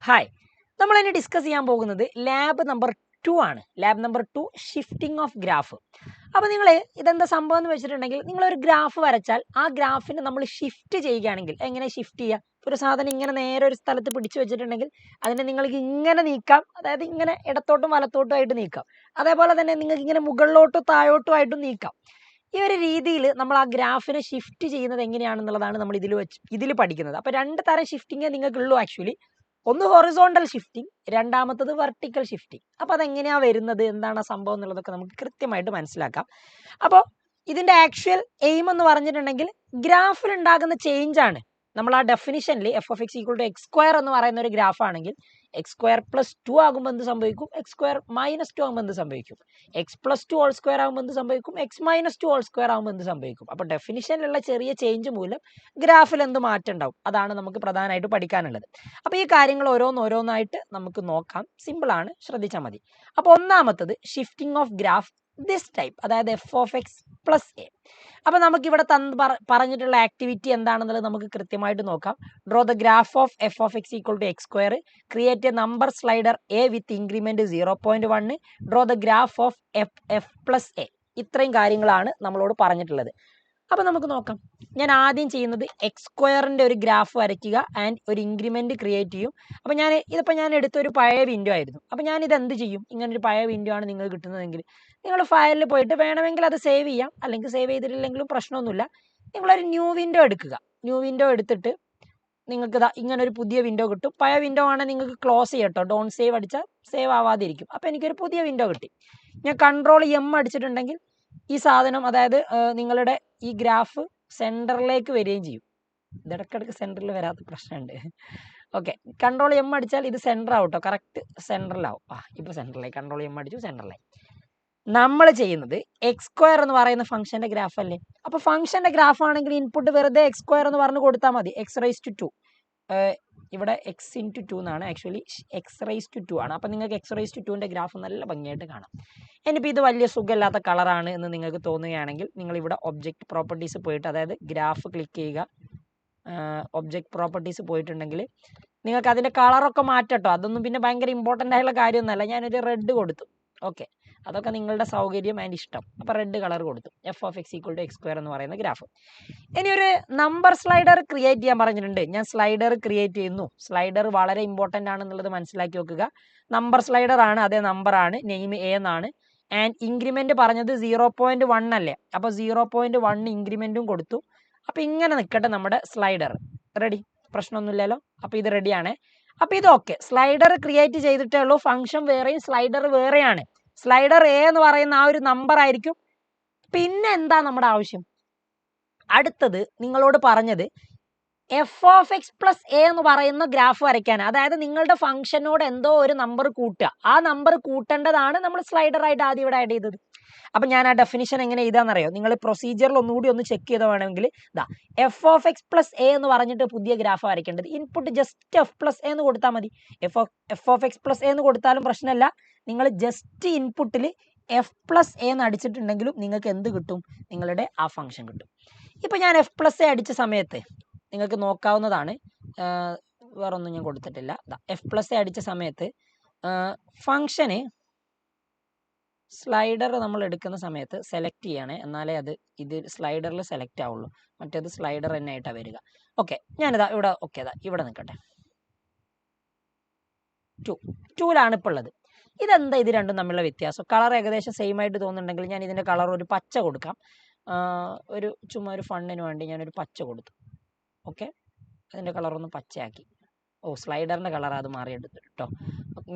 Hi, നമ്മൾ ഇനി discuss ചെയ്യാൻ പോകുന്നത് ലാബ് നമ്പർ 2 ആണ്. Lab number 2 shifting of graph. അപ്പോൾ നിങ്ങൾ ഇതെന്താ സംഭവം എന്ന് വെച്ചിട്ടുണ്ടെങ്കിൽ, നിങ്ങളൊരു ഗ്രാഫ് വരച്ചാൽ ആ ഗ്രാഫിനെ നമ്മൾ ഷിഫ്റ്റ് ചെയ്യുകയാണെങ്കിൽ എങ്ങനെ ഷിഫ്റ്റ് ചെയ്യുക? ഒരു സാധനം ഇങ്ങനെ നേരെ ഒരു സ്ഥലത്ത് പിടിച്ചു വെച്ചിട്ടുണ്ടെങ്കിൽ അതിനെ നിങ്ങൾക്ക് ഇങ്ങനെ നീക്കാം, അതായത് ഇങ്ങനെ ഇടത്തോട്ടും വലത്തോട്ടും ആയിട്ട് നീക്കാം. അതേപോലെ തന്നെ നിങ്ങൾക്ക് ഇങ്ങനെ മുകളിലോട്ടും താഴോട്ടും ആയിട്ടും നീക്കാം. ഈ ഒരു രീതിയിൽ നമ്മൾ ആ ഗ്രാഫിനെ ഷിഫ്റ്റ് ചെയ്യുന്നത് എങ്ങനെയാണെന്നുള്ളതാണ് നമ്മൾ ഇതിൽ പഠിക്കുന്നത്. അപ്പോൾ രണ്ട് തരം ഷിഫ്റ്റിങ്ങേ നിങ്ങൾക്കുള്ളൂ ആക്ച്വലി. ഒന്ന് ഹൊറിസോണ്ടൽ ഷിഫ്റ്റിംഗ്, രണ്ടാമത്തത് വെർട്ടിക്കൽ ഷിഫ്റ്റിംഗ്. അപ്പോൾ അതെങ്ങനെയാണ് വരുന്നത്, എന്താണ് ആ സംഭവം എന്നുള്ളതൊക്കെ നമുക്ക് കൃത്യമായിട്ട് മനസ്സിലാക്കാം. അപ്പോൾ ഇതിൻ്റെ ആക്ച്വൽ എയിം എന്ന് പറഞ്ഞിട്ടുണ്ടെങ്കിൽ ഗ്രാഫിൽ ഉണ്ടാകുന്ന ചേഞ്ച് ആണ്. നമ്മൾ ആ ഡെഫിനിഷനിൽ F of X equal to X square എന്ന് പറയുന്ന ഒരു ഗ്രാഫ് ആണെങ്കിൽ എക്സ് സ്ക്വയർ പ്ലസ് 2 ആകുമ്പോൾ എന്ത് സംഭവിക്കും, എക്സ് സ്ക്വയർ മൈനസ് 2 ആകുമ്പോൾ എന്ത് സംഭവിക്കും, എക്സ് പ്ലസ് 2 ഹോൾ സ്ക്വയർ ആകുമ്പോൾ എന്ത് സംഭവിക്കും, എക്സ് മൈനസ് 2 ഹോൾ സ്ക്വയർ ആകുമ്പോൾ എന്ത് സംഭവിക്കും. അപ്പോൾ ഡെഫിനിഷനിലുള്ള ചെറിയ ചേഞ്ച് മൂലം ഗ്രാഫിൽ എന്ത് മാറ്റം ഉണ്ടാവും, അതാണ് നമുക്ക് പ്രധാനമായിട്ട് പഠിക്കാനുള്ളത്. അപ്പോൾ ഈ കാര്യങ്ങൾ ഓരോന്നായിട്ട് നമുക്ക് നോക്കാം. സിമ്പിളാണ്, ശ്രദ്ധിച്ചാൽ മതി. അപ്പോൾ ഒന്നാമത്തത് shifting of graph this type, അതായത് F of X plus A. അപ്പോൾ നമുക്കിവിടെ പറഞ്ഞിട്ടുള്ള ആക്ടിവിറ്റി എന്താണെന്നുള്ളത് നമുക്ക് കൃത്യമായിട്ട് നോക്കാം. Draw the graph of F of X equal to X square, create a number slider A with increment 0.1, draw the graph of F plus A. ഇത്രയും കാര്യങ്ങളാണ് നമ്മളോട് പറഞ്ഞിട്ടുള്ളത്. അപ്പോൾ നമുക്ക് നോക്കാം. ഞാൻ ആദ്യം ചെയ്യുന്നത് എക്സ് സ്ക്വയറിൻ്റെ ഒരു ഗ്രാഫ് വരയ്ക്കുക ആൻഡ് ഒരു ഇൻക്രിമെൻറ്റ് ക്രിയേറ്റ് ചെയ്യും. അപ്പോൾ ഇതിപ്പോൾ ഞാൻ എടുത്തൊരു പഴയ വിൻഡോ ആയിരുന്നു. അപ്പോൾ ഞാനിത് എന്ത് ചെയ്യും, ഇങ്ങനൊരു പഴയ വിൻഡോ ആണ് നിങ്ങൾ കിട്ടുന്നതെങ്കിൽ നിങ്ങൾ ഫയലിൽ പോയിട്ട് വേണമെങ്കിൽ അത് സേവ് ചെയ്യാം, അല്ലെങ്കിൽ സേവ് ചെയ്തിട്ടില്ലെങ്കിലും പ്രശ്നമൊന്നുമില്ല. നിങ്ങളൊരു ന്യൂ വിൻഡോ എടുക്കുക. ന്യൂ വിൻഡോ എടുത്തിട്ട് നിങ്ങൾക്ക് ഇങ്ങനൊരു പുതിയ വിൻഡോ കിട്ടും. പഴയ വിൻഡോ ആണെങ്കിൽ നിങ്ങൾക്ക് ക്ലോസ് ചെയ്യട്ടോ, ഡോൺ സേവ് അടിച്ചാൽ സേവ് ആവാതിരിക്കും. അപ്പോൾ എനിക്കൊരു പുതിയ വിൻഡോ കിട്ടി. ഞാൻ കൺട്രോൾ എം അടിച്ചിട്ടുണ്ടെങ്കിൽ ഈ സാധനം, അതായത് നിങ്ങളുടെ ഈ ഗ്രാഫ് സെൻറ്ററിലേക്ക് വരികയും ചെയ്യും. ഇതിടക്കിടക്ക് സെൻറ്ററിൽ വരാത്ത പ്രശ്നമുണ്ട്. ഓക്കെ, കൺട്രോൾ എം അടിച്ചാൽ ഇത് സെൻറ്റർ ആവട്ടോ, കറക്റ്റ് സെൻറ്ററിലാവും. ഇപ്പോൾ സെൻറ്ററിലായി. കൺട്രോൾ എം അടിച്ചു, സെൻറ്ററിലായി. നമ്മൾ ചെയ്യുന്നത് എക്സ് സ്ക്വയർ എന്ന് പറയുന്ന ഫംഗ്ഷൻ്റെ ഗ്രാഫ് അല്ലേ. അപ്പോൾ ഫംഗ്ഷൻ്റെ ഗ്രാഫ് ആണെങ്കിൽ ഇൻപുട്ട് വെറുതെ എക്സ് സ്ക്വയർ എന്ന് പറഞ്ഞ് കൊടുത്താൽ മതി. എക്സ് റൈസ് ടു 2, ഇവിടെ എക്സ് ഇൻറ്റു 2 എന്നാണ്, ആക്ച്വലി എക്സ് റൈസ് ടു 2 ആണ്. അപ്പോൾ നിങ്ങൾക്ക് എക്സ് റൈസ് ടു 2ൻ്റെ ഗ്രാഫ് നല്ല ഭംഗിയായിട്ട് കാണാം. ഇനിയിപ്പോൾ ഇത് വലിയ സുഖമില്ലാത്ത കളറാണ് എന്ന് നിങ്ങൾക്ക് തോന്നുകയാണെങ്കിൽ നിങ്ങൾ ഇവിടെ ഒബ്ജക്റ്റ് പ്രോപ്പർട്ടീസ് പോയിട്ട്, അതായത് ഗ്രാഫ് ക്ലിക്ക് ചെയ്യുക. ഒബ്ജക്റ്റ് പ്രോപ്പർട്ടീസ് പോയിട്ടുണ്ടെങ്കിൽ നിങ്ങൾക്ക് അതിൻ്റെ കളറൊക്കെ മാറ്റട്ടോ. അതൊന്നും പിന്നെ ഭയങ്കര ഇമ്പോർട്ടൻ്റ് ആയുള്ള കാര്യമൊന്നുമല്ല. ഞാനൊരു റെഡ് കൊടുത്തു. ഓക്കെ, അതൊക്കെ നിങ്ങളുടെ സൗകര്യം ആൻഡ് ഇഷ്ടം. അപ്പോൾ റെഡ് കളർ കൊടുത്തു. F of X equal to X square എന്ന് പറയുന്ന ഗ്രാഫ്. ഇനി ഒരു നമ്പർ സ്ലൈഡർ ക്രിയേറ്റ് ചെയ്യാൻ പറഞ്ഞിട്ടുണ്ട്. ഞാൻ സ്ലൈഡർ ക്രിയേറ്റ് ചെയ്യുന്നു. സ്ലൈഡർ വളരെ ഇമ്പോർട്ടൻ്റ് ആണെന്നുള്ളത് മനസ്സിലാക്കി വെക്കുക. നമ്പർ സ്ലൈഡർ ആണ്, അതേ നമ്പറാണ്, നെയിം എ എന്നാണ്. ആൻഡ് ഇൻക്രിമെൻറ്റ് പറഞ്ഞത് 0.1 അല്ലേ. അപ്പോൾ 0.1 ഇൻക്രിമെൻറ്റും കൊടുത്തു. അപ്പോൾ ഇങ്ങനെ നിൽക്കട്ടെ നമ്മുടെ സ്ലൈഡർ. റെഡി, പ്രശ്നമൊന്നുമില്ലല്ലോ. അപ്പോൾ ഇത് റെഡിയാണ്. അപ്പോൾ ഇത് ഓക്കെ. സ്ലൈഡർ ക്രിയേറ്റ് ചെയ്തിട്ടേ ഉള്ളൂ. ഫംഗ്ഷൻ വേറെയും സ്ലൈഡർ വേറെയാണ്. സ്ലൈഡർ എ എന്ന് പറയുന്ന ആ ഒരു നമ്പർ ആയിരിക്കും. പിന്നെ എന്താ നമ്മുടെ ആവശ്യം? അടുത്തത് നിങ്ങളോട് പറഞ്ഞത് F of X plus A എന്ന് പറയുന്ന ഗ്രാഫ് വരയ്ക്കാൻ. അതായത് നിങ്ങളുടെ ഫംഗ്ഷനോട് എന്തോ ഒരു നമ്പർ കൂട്ടുക. ആ നമ്പർ കൂട്ടേണ്ടതാണ് നമ്മൾ സ്ലൈഡറായിട്ട് ആദ്യം ഇവിടെ ആഡ് ചെയ്തത്. അപ്പം ഞാൻ ആ ഡെഫിനിഷൻ എങ്ങനെ എഴുതാന്നറിയോ? നിങ്ങൾ പ്രൊസീജിയറിൽ ഒന്നുകൂടി ഒന്ന് ചെക്ക് ചെയ്ത് വേണമെങ്കിൽ F of X plus A എന്ന് പറഞ്ഞിട്ട് പുതിയ ഗ്രാഫ് വരയ്ക്കേണ്ടത്. Input just F plus A എന്ന് കൊടുത്താൽ മതി. F of X plus A എന്ന് കൊടുത്താലും പ്രശ്നമല്ല. നിങ്ങൾ ജസ്റ്റ് ഇൻപുട്ടിൽ എഫ് പ്ലസ് എ എന്ന് അടിച്ചിട്ടുണ്ടെങ്കിലും നിങ്ങൾക്ക് എന്ത് കിട്ടും, നിങ്ങളുടെ ആ ഫംഗ്ഷൻ കിട്ടും. ഇപ്പം ഞാൻ എഫ് പ്ലസ് എ അടിച്ച സമയത്ത് നിങ്ങൾക്ക് നോക്കാവുന്നതാണ്. വേറൊന്നും ഞാൻ കൊടുത്തിട്ടില്ല. എഫ് പ്ലസ് എ അടിച്ച സമയത്ത് ഫംഗ്ഷന് സ്ലൈഡർ നമ്മൾ എടുക്കുന്ന സമയത്ത് സെലക്ട് ചെയ്യണേ, എന്നാലേ ഇത് സ്ലൈഡറിൽ സെലക്ട് ആവുള്ളൂ. മറ്റേത് സ്ലൈഡർ തന്നെ ആയിട്ടാണ് വരിക. ഓക്കെ, ഞാനിതാ ഇവിടെ, ഓക്കെ, ഇവിടെ നിൽക്കട്ടെ. 2ലാണ് ഇപ്പോൾ ഉള്ളത്. ഇതെന്താ ഇത് രണ്ടും തമ്മിലുള്ള വ്യത്യാസം? കളർ ഏകദേശം സെയിം ആയിട്ട് തോന്നുന്നുണ്ടെങ്കിൽ ഞാൻ ഇതിൻ്റെ കളർ ഒരു പച്ച കൊടുക്കാം. ചുമ്മാ ഒരു ഫണ്ടിന് വേണ്ടി ഞാനൊരു പച്ച കൊടുത്തു. ഓക്കെ, അതിൻ്റെ കളറൊന്ന് പച്ചയാക്കി. സ്ലൈഡറിൻ്റെ കളർ അത് മാറിയെടുത്തു കേട്ടോ.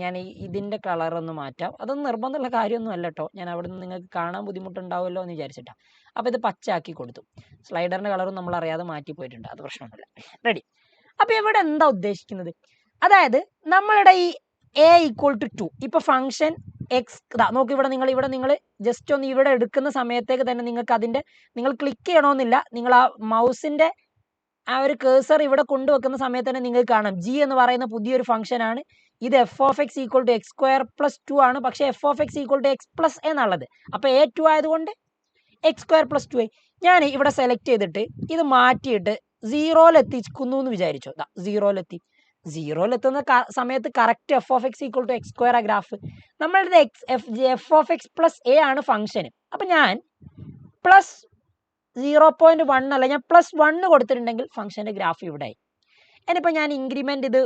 ഞാൻ ഇതിൻ്റെ കളറൊന്ന് മാറ്റാം. അതൊന്നും നിർബന്ധമുള്ള കാര്യമൊന്നും അല്ല കേട്ടോ. ഞാൻ അവിടെ നിന്ന് നിങ്ങൾക്ക് കാണാൻ ബുദ്ധിമുട്ടുണ്ടാവുമല്ലോ എന്ന് വിചാരിച്ചിട്ടാണ്. അപ്പോൾ ഇത് പച്ചയാക്കി കൊടുത്തു. സ്ലൈഡറിൻ്റെ കളറും നമ്മൾ അറിയാതെ മാറ്റിപ്പോയിട്ടുണ്ട്, അത് പ്രശ്നമൊന്നുമില്ല. റെഡി. അപ്പോൾ ഇവിടെ എന്താ ഉദ്ദേശിക്കുന്നത്? അതായത് നമ്മളുടെ ഈ എ ഈക്വൽ ടു 2, ഇപ്പോൾ ഫംഗ്ഷൻ എക്സ് നോക്കി. ഇവിടെ നിങ്ങൾ ജസ്റ്റ് ഒന്ന് ഇവിടെ എടുക്കുന്ന സമയത്തേക്ക് തന്നെ നിങ്ങൾ ക്ലിക്ക് ചെയ്യണമെന്നില്ല. നിങ്ങൾ ആ മൗസിൻ്റെ ആ ഒരു കേഴ്സർ ഇവിടെ കൊണ്ടുവെക്കുന്ന സമയത്ത് തന്നെ നിങ്ങൾക്ക് കാണാം ജി എന്ന് പറയുന്ന പുതിയൊരു ഫംഗ്ഷൻ ആണ്. ഇത് F of X equal to X square plus 2 ആണ്. പക്ഷേ F of X equal to X plus എന്നുള്ളത്, അപ്പോൾ A2 ആയതുകൊണ്ട് എക്സ് സ്ക്വയർ പ്ലസ് 2 ആയി. ഞാൻ ഇവിടെ സെലക്ട് ചെയ്തിട്ട് ഇത് മാറ്റിയിട്ട് 0 എത്തിക്കുന്നു എന്ന് വിചാരിച്ചോ. 0 സീറോയിലെത്തുന്ന സമയത്ത് correct F of X equal to X square ആ ഗ്രാഫ്. നമ്മളുടെ F of X plus A ആണ് ഫംഗ്ഷന്. അപ്പം ഞാൻ പ്ലസ് 0.1 അല്ല, ഞാൻ +1 കൊടുത്തിട്ടുണ്ടെങ്കിൽ ഫംഗ്ഷൻ്റെ ഗ്രാഫ് ഇവിടെ ആയി. ഇനിയിപ്പോൾ ഞാൻ ഇൻക്രിമെൻ്റ് ഇത്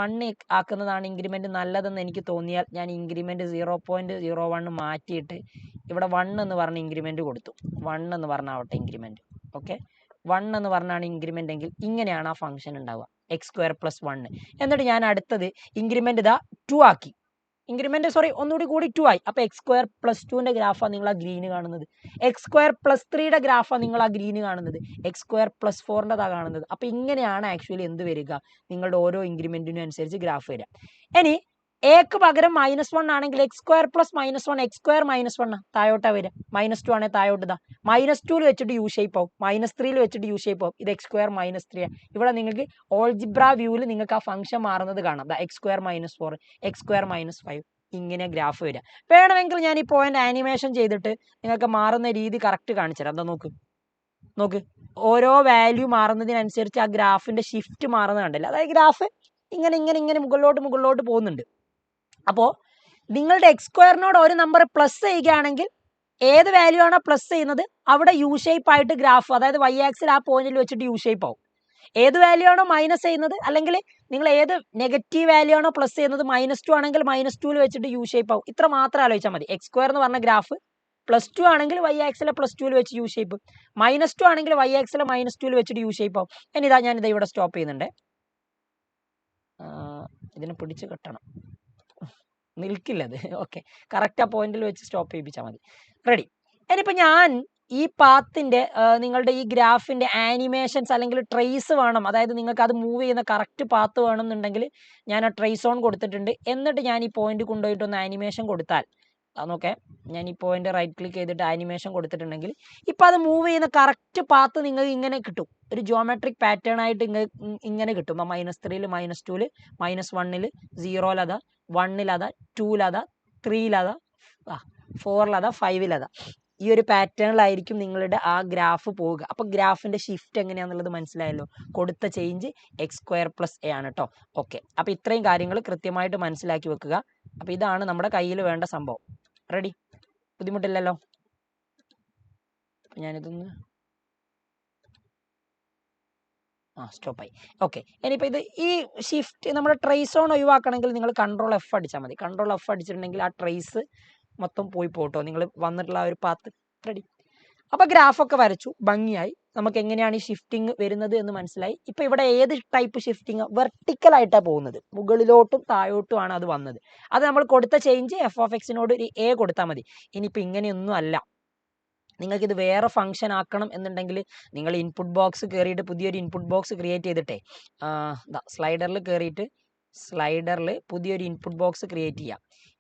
1 ആക്കുന്നതാണ് ഇൻക്രിമെൻ്റ് നല്ലതെന്ന് എനിക്ക് തോന്നിയാൽ ഞാൻ ഇൻക്രിമെൻ്റ് 0.01 മാറ്റിയിട്ട് ഇവിടെ 1 എന്ന് പറഞ്ഞ ഇൻക്രിമെൻ്റ് കൊടുത്തു. 1 എന്ന് പറഞ്ഞാവട്ടെ ഇൻക്രിമെൻ്റ്. ഓക്കെ, 1 എന്ന് പറഞ്ഞാണ് ഇൻക്രിമെൻ്റ് എങ്കിൽ ഇങ്ങനെയാണ് ആ ഫംഗ്ഷൻ ഉണ്ടാവുക, എക്സ് സ്ക്വയർ പ്ലസ് 1. എന്നിട്ട് ഞാൻ അടുത്തത് ഇൻക്രിമെൻ്റ് ഇതാ 2 ആക്കി. ഇൻക്രിമെൻ്റ് ഒന്നുകൂടി 2 ആയി. അപ്പോൾ എക്സ് സ്ക്വയർ പ്ലസ് 2ൻ്റെ ഗ്രാഫാണ് നിങ്ങൾ ആ ഗ്രീന് കാണുന്നത്. എക്സ് സ്ക്വയർ പ്ലസ് 3യുടെ ഗ്രാഫാണ് നിങ്ങൾ ആ ഗ്രീന് കാണുന്നത്. എക്സ് സ്ക്വയർ പ്ലസ് 4ൻ്റെതാണ് കാണുന്നത്. അപ്പോൾ ഇങ്ങനെയാണ് ആക്ച്വലി എന്ത് വരിക, നിങ്ങളുടെ ഓരോ ഇൻക്രിമെൻറ്റിനും അനുസരിച്ച് ഗ്രാഫ് വരിക. ഇനി എക്ക് പകരം -1 ആണെങ്കിൽ X square plus -1 X square -1 താഴോട്ടാ വരിക. -2 ആണെങ്കിൽ താഴോട്ട് ഇതാ -2 വെച്ചിട്ട് യു ഷേപ്പ് ആവും, -3 വെച്ചിട്ട് യു ഷേപ്പ് ആവും. ഇത് എക്സ് സ്ക്വയർ -3. ഇവിടെ നിങ്ങൾക്ക് ഓൾജിബ്ര വ്യൂവിൽ നിങ്ങൾക്ക് ആ ഫംഗ്ഷൻ മാറുന്നത് കാണാം. എക്സ് സ്ക്വയർ -4 എക്സ് സ്ക്വയർ -5 ഇങ്ങനെ ഗ്രാഫ് വരിക. വേണമെങ്കിൽ ഞാൻ ഈ പോയിന്റ് ആനിമേഷൻ ചെയ്തിട്ട് നിങ്ങൾക്ക് മാറുന്ന രീതി കറക്റ്റ് കാണിച്ചു തരാം. എന്താ നോക്ക്, ഓരോ വാല്യൂ മാറുന്നതിനനുസരിച്ച് ആ ഗ്രാഫിന്റെ ഷിഫ്റ്റ് മാറുന്നത് കണ്ടില്ല. അതായത് ഗ്രാഫ് ഇങ്ങനെ മുകളിലോട്ട് പോകുന്നുണ്ട്. അപ്പോൾ നിങ്ങളുടെ എക്സ് സ്ക്വയറിനോട് ഒരു നമ്പർ പ്ലസ് ചെയ്യുകയാണെങ്കിൽ ഏത് വാല്യൂ ആണോ പ്ലസ് ചെയ്യുന്നത് അവിടെ യു ഷേപ്പ് ആയിട്ട് ഗ്രാഫ്, അതായത് വൈ ആക്സിൽ ആ പോയിന്റിൽ വെച്ചിട്ട് യു ഷേപ്പ് ആവും. ഏത് വാല്യൂ ആണോ മൈനസ് ചെയ്യുന്നത്, അല്ലെങ്കിൽ നിങ്ങൾ ഏത് നെഗറ്റീവ് വാല്യൂ ആണോ പ്ലസ് ചെയ്യുന്നത്, -2 ആണെങ്കിൽ -2 വെച്ചിട്ട് യു ഷേപ്പ് ആവും. ഇത്ര മാത്രം ആലോചിച്ചാൽ മതി. എക്സ് സ്ക്വയർ എന്ന് പറഞ്ഞ ഗ്രാഫ് +2 ആണെങ്കിൽ വൈ ആക്സിലെ +2 വെച്ച് യു ഷേപ്പ്, -2 ആണെങ്കിൽ വൈ ആക്സിലെ -2 വെച്ചിട്ട് യു ഷേപ്പ് ആവും. ഇനി ഞാനിതാ ഇവിടെ സ്റ്റോപ്പ് ചെയ്യുന്നുണ്ട്. ഇതിനെ പിടിച്ച് കെട്ടണം, നിൽക്കില്ലത്. ഓക്കെ, കറക്റ്റ് ആ പോയിന്റിൽ വെച്ച് സ്റ്റോപ്പ് ചെയ്യിപ്പിച്ചാൽ മതി. റെഡി. ഇനിയിപ്പോൾ ഞാൻ ഈ പാത്തിൻ്റെ നിങ്ങളുടെ ഈ ഗ്രാഫിൻ്റെ ആനിമേഷൻസ് അല്ലെങ്കിൽ ട്രേസ് വേണം, അതായത് നിങ്ങൾക്ക് അത് മൂവ് ചെയ്യുന്ന കറക്റ്റ് പാത്ത് വേണമെന്നുണ്ടെങ്കിൽ ഞാൻ ആ ട്രേസ് ഓൺ കൊടുത്തിട്ടുണ്ട്. എന്നിട്ട് ഞാൻ ഈ പോയിന്റ് കൊണ്ടുപോയിട്ടൊന്ന് ആനിമേഷൻ കൊടുത്താൽ നോക്കേ, ഞാൻ ഈ പോയിന്റ് റൈറ്റ് ക്ലിക്ക് ചെയ്തിട്ട് ആനിമേഷൻ കൊടുത്തിട്ടുണ്ടെങ്കിൽ ഇപ്പം അത് മൂവ് ചെയ്യുന്ന കറക്റ്റ് പാത്ത് നിങ്ങൾക്ക് ഇങ്ങനെ കിട്ടും. ഒരു ജിയോമെട്രിക് പാറ്റേൺ ആയിട്ട് ഇങ്ങനെ കിട്ടും. -3-ൽ -2-ൽ -1-ൽ 0-ലതാ 1-ലതാ 2-ലതാ 3-ലതാ 4-ലതാ 5-ലതാ ഈ ഒരു പാറ്റേണിലായിരിക്കും നിങ്ങളുടെ ആ ഗ്രാഫ് പോവുക. അപ്പോൾ ഗ്രാഫിൻ്റെ ഷിഫ്റ്റ് എങ്ങനെയാണെന്നുള്ളത് മനസ്സിലായല്ലോ. കൊടുത്ത change X square plus A ആണ് കേട്ടോ. ഓക്കെ, അപ്പോൾ ഇത്രയും കാര്യങ്ങൾ കൃത്യമായിട്ട് മനസ്സിലാക്കി വെക്കുക. അപ്പോൾ ഇതാണ് നമ്മുടെ കയ്യിൽ വേണ്ട സംഭവം. റെഡി, ബുദ്ധിമുട്ടില്ലല്ലോ. ഞാനിതൊന്ന് സ്റ്റോപ്പായി. ഓക്കെ, ഇനിയിപ്പോൾ ഈ ഷിഫ്റ്റ് നമ്മുടെ ട്രേസ് ഓൺ ഒഴിവാക്കണമെങ്കിൽ നിങ്ങൾ Ctrl F അടിച്ചാൽ മതി. Ctrl F അടിച്ചിട്ടുണ്ടെങ്കിൽ ആ ട്രേസ് മൊത്തം പോയി പോട്ടോ, നിങ്ങൾ വന്നിട്ടുള്ള ആ ഒരു പാത്ത്. റെഡി. അപ്പോൾ ഗ്രാഫൊക്കെ വരച്ചു, ഭംഗിയായി. നമുക്ക് എങ്ങനെയാണ് ഈ ഷിഫ്റ്റിംഗ് വരുന്നത് എന്ന് മനസ്സിലായി. ഇപ്പോൾ ഇവിടെ ഏത് ടൈപ്പ് ഷിഫ്റ്റിംഗ്, വെർട്ടിക്കലായിട്ടാണ് പോകുന്നത്, മുകളിലോട്ടും താഴോട്ടുമാണ് അത് വന്നത്. അത് നമ്മൾ കൊടുത്ത ചേഞ്ച് എഫ് ഓഫ് എക്സിനോട് ഒരു എ കൊടുത്താൽ മതി. ഇനിയിപ്പോൾ ഇങ്ങനെയൊന്നും അല്ല, നിങ്ങൾക്കിത് വേറെ ഫംഗ്ഷൻ ആക്കണം എന്നുണ്ടെങ്കിൽ നിങ്ങൾ ഇൻപുട്ട് ബോക്സ് കയറിയിട്ട് പുതിയൊരു ഇൻപുട്ട് ബോക്സ് ക്രിയേറ്റ് ചെയ്തിട്ടേ സ്ലൈഡറിൽ കയറിയിട്ട് സ്ലൈഡറിൽ പുതിയൊരു ഇൻപുട്ട് ബോക്സ് ക്രിയേറ്റ് ചെയ്യുക.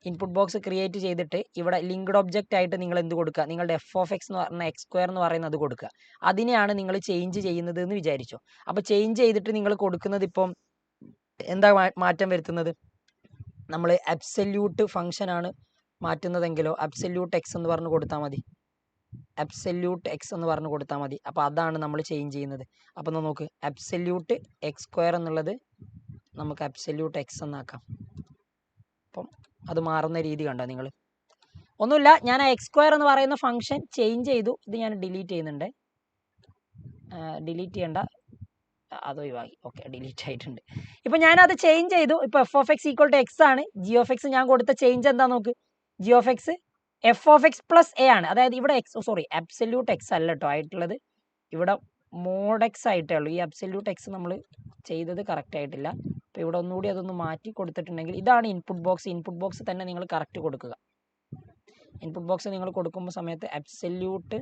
ഇൻപുട്ട് ബോക്സ് ക്രിയേറ്റ് ചെയ്തിട്ട് ഇവിടെ ലിങ്ക്ഡ് ഒബ്ജക്റ്റ് ആയിട്ട് നിങ്ങൾ എന്ത് കൊടുക്കുക, നിങ്ങളുടെ എഫ് ഓഫ് എക്സ് എന്ന് പറഞ്ഞ എക്സ് സ്ക്വയർ എന്ന് പറയുന്നത് കൊടുക്കുക. അതിനെയാണ് നിങ്ങൾ ചേഞ്ച് ചെയ്യുന്നത് എന്ന് വിചാരിച്ചോ. അപ്പോൾ ചേഞ്ച് ചെയ്തിട്ട് നിങ്ങൾ കൊടുക്കുന്നത് ഇപ്പം എന്താ മാറ്റം വരുത്തുന്നത്, നമ്മൾ അബ്സല്യൂട്ട് ഫംഗ്ഷനാണ് മാറ്റുന്നതെങ്കിലോ അബ്സല്യൂട്ട് എക്സ് എന്ന് പറഞ്ഞ് കൊടുത്താൽ മതി. അബ്സല്യൂട്ട് എക്സ് എന്ന് പറഞ്ഞ് കൊടുത്താൽ മതി. അപ്പോൾ അതാണ് നമ്മൾ ചേഞ്ച് ചെയ്യുന്നത്. അപ്പോൾ നോക്ക്, അബ്സല്യൂട്ട് എക്സ് സ്ക്വയർ എന്നുള്ളത് നമുക്ക് അബ്സല്യൂട്ട് എക്സ് എന്നാക്കാം. അപ്പം അത് മാറുന്ന രീതി കണ്ടോ നിങ്ങൾ. ഒന്നുമില്ല, ഞാൻ ആ എക്സ് സ്ക്വയർ എന്ന് പറയുന്ന ഫംഗ്ഷൻ ചേഞ്ച് ചെയ്തു. ഇത് ഞാൻ ഡിലീറ്റ് ചെയ്യുന്നുണ്ട്. ഡിലീറ്റ് ചെയ്യേണ്ട, അത് ഒഴിവാക്കി. ഓക്കെ, ഡിലീറ്റ് ആയിട്ടുണ്ട്. ഇപ്പം ഞാനത് ചേഞ്ച് ചെയ്തു. ഇപ്പോൾ F of X equal to X ആണ്. ജി ഓഫ് എക്സ് ഞാൻ കൊടുത്ത ചേഞ്ച് എന്താ നോക്ക്, G of X F of X plus A ആണ്. അതായത് ഇവിടെ അബ്സല്യൂട്ട് എക്സ് അല്ല കേട്ടോ ആയിട്ടുള്ളത്, ഇവിടെ മോഡ് എക്സ് ആയിട്ടേ ഉള്ളൂ. ഈ അബ്സല്യൂട്ട് എക്സ് നമ്മൾ ചെയ്തത് കറക്റ്റ് ആയിട്ടില്ല. അപ്പോൾ ഇവിടെ ഒന്നുകൂടി അതൊന്ന് മാറ്റി കൊടുത്തിട്ടുണ്ടെങ്കിൽ ഇതാണ് ഇൻപുട്ട് ബോക്സ്. ഇൻപുട്ട് ബോക്സ് തന്നെ നിങ്ങൾ കറക്റ്റ് കൊടുക്കുക. ഇൻപുട്ട് ബോക്സ് നിങ്ങൾ കൊടുക്കുമ്പോൾ സമയത്ത് അബ്സല്യൂട്ട്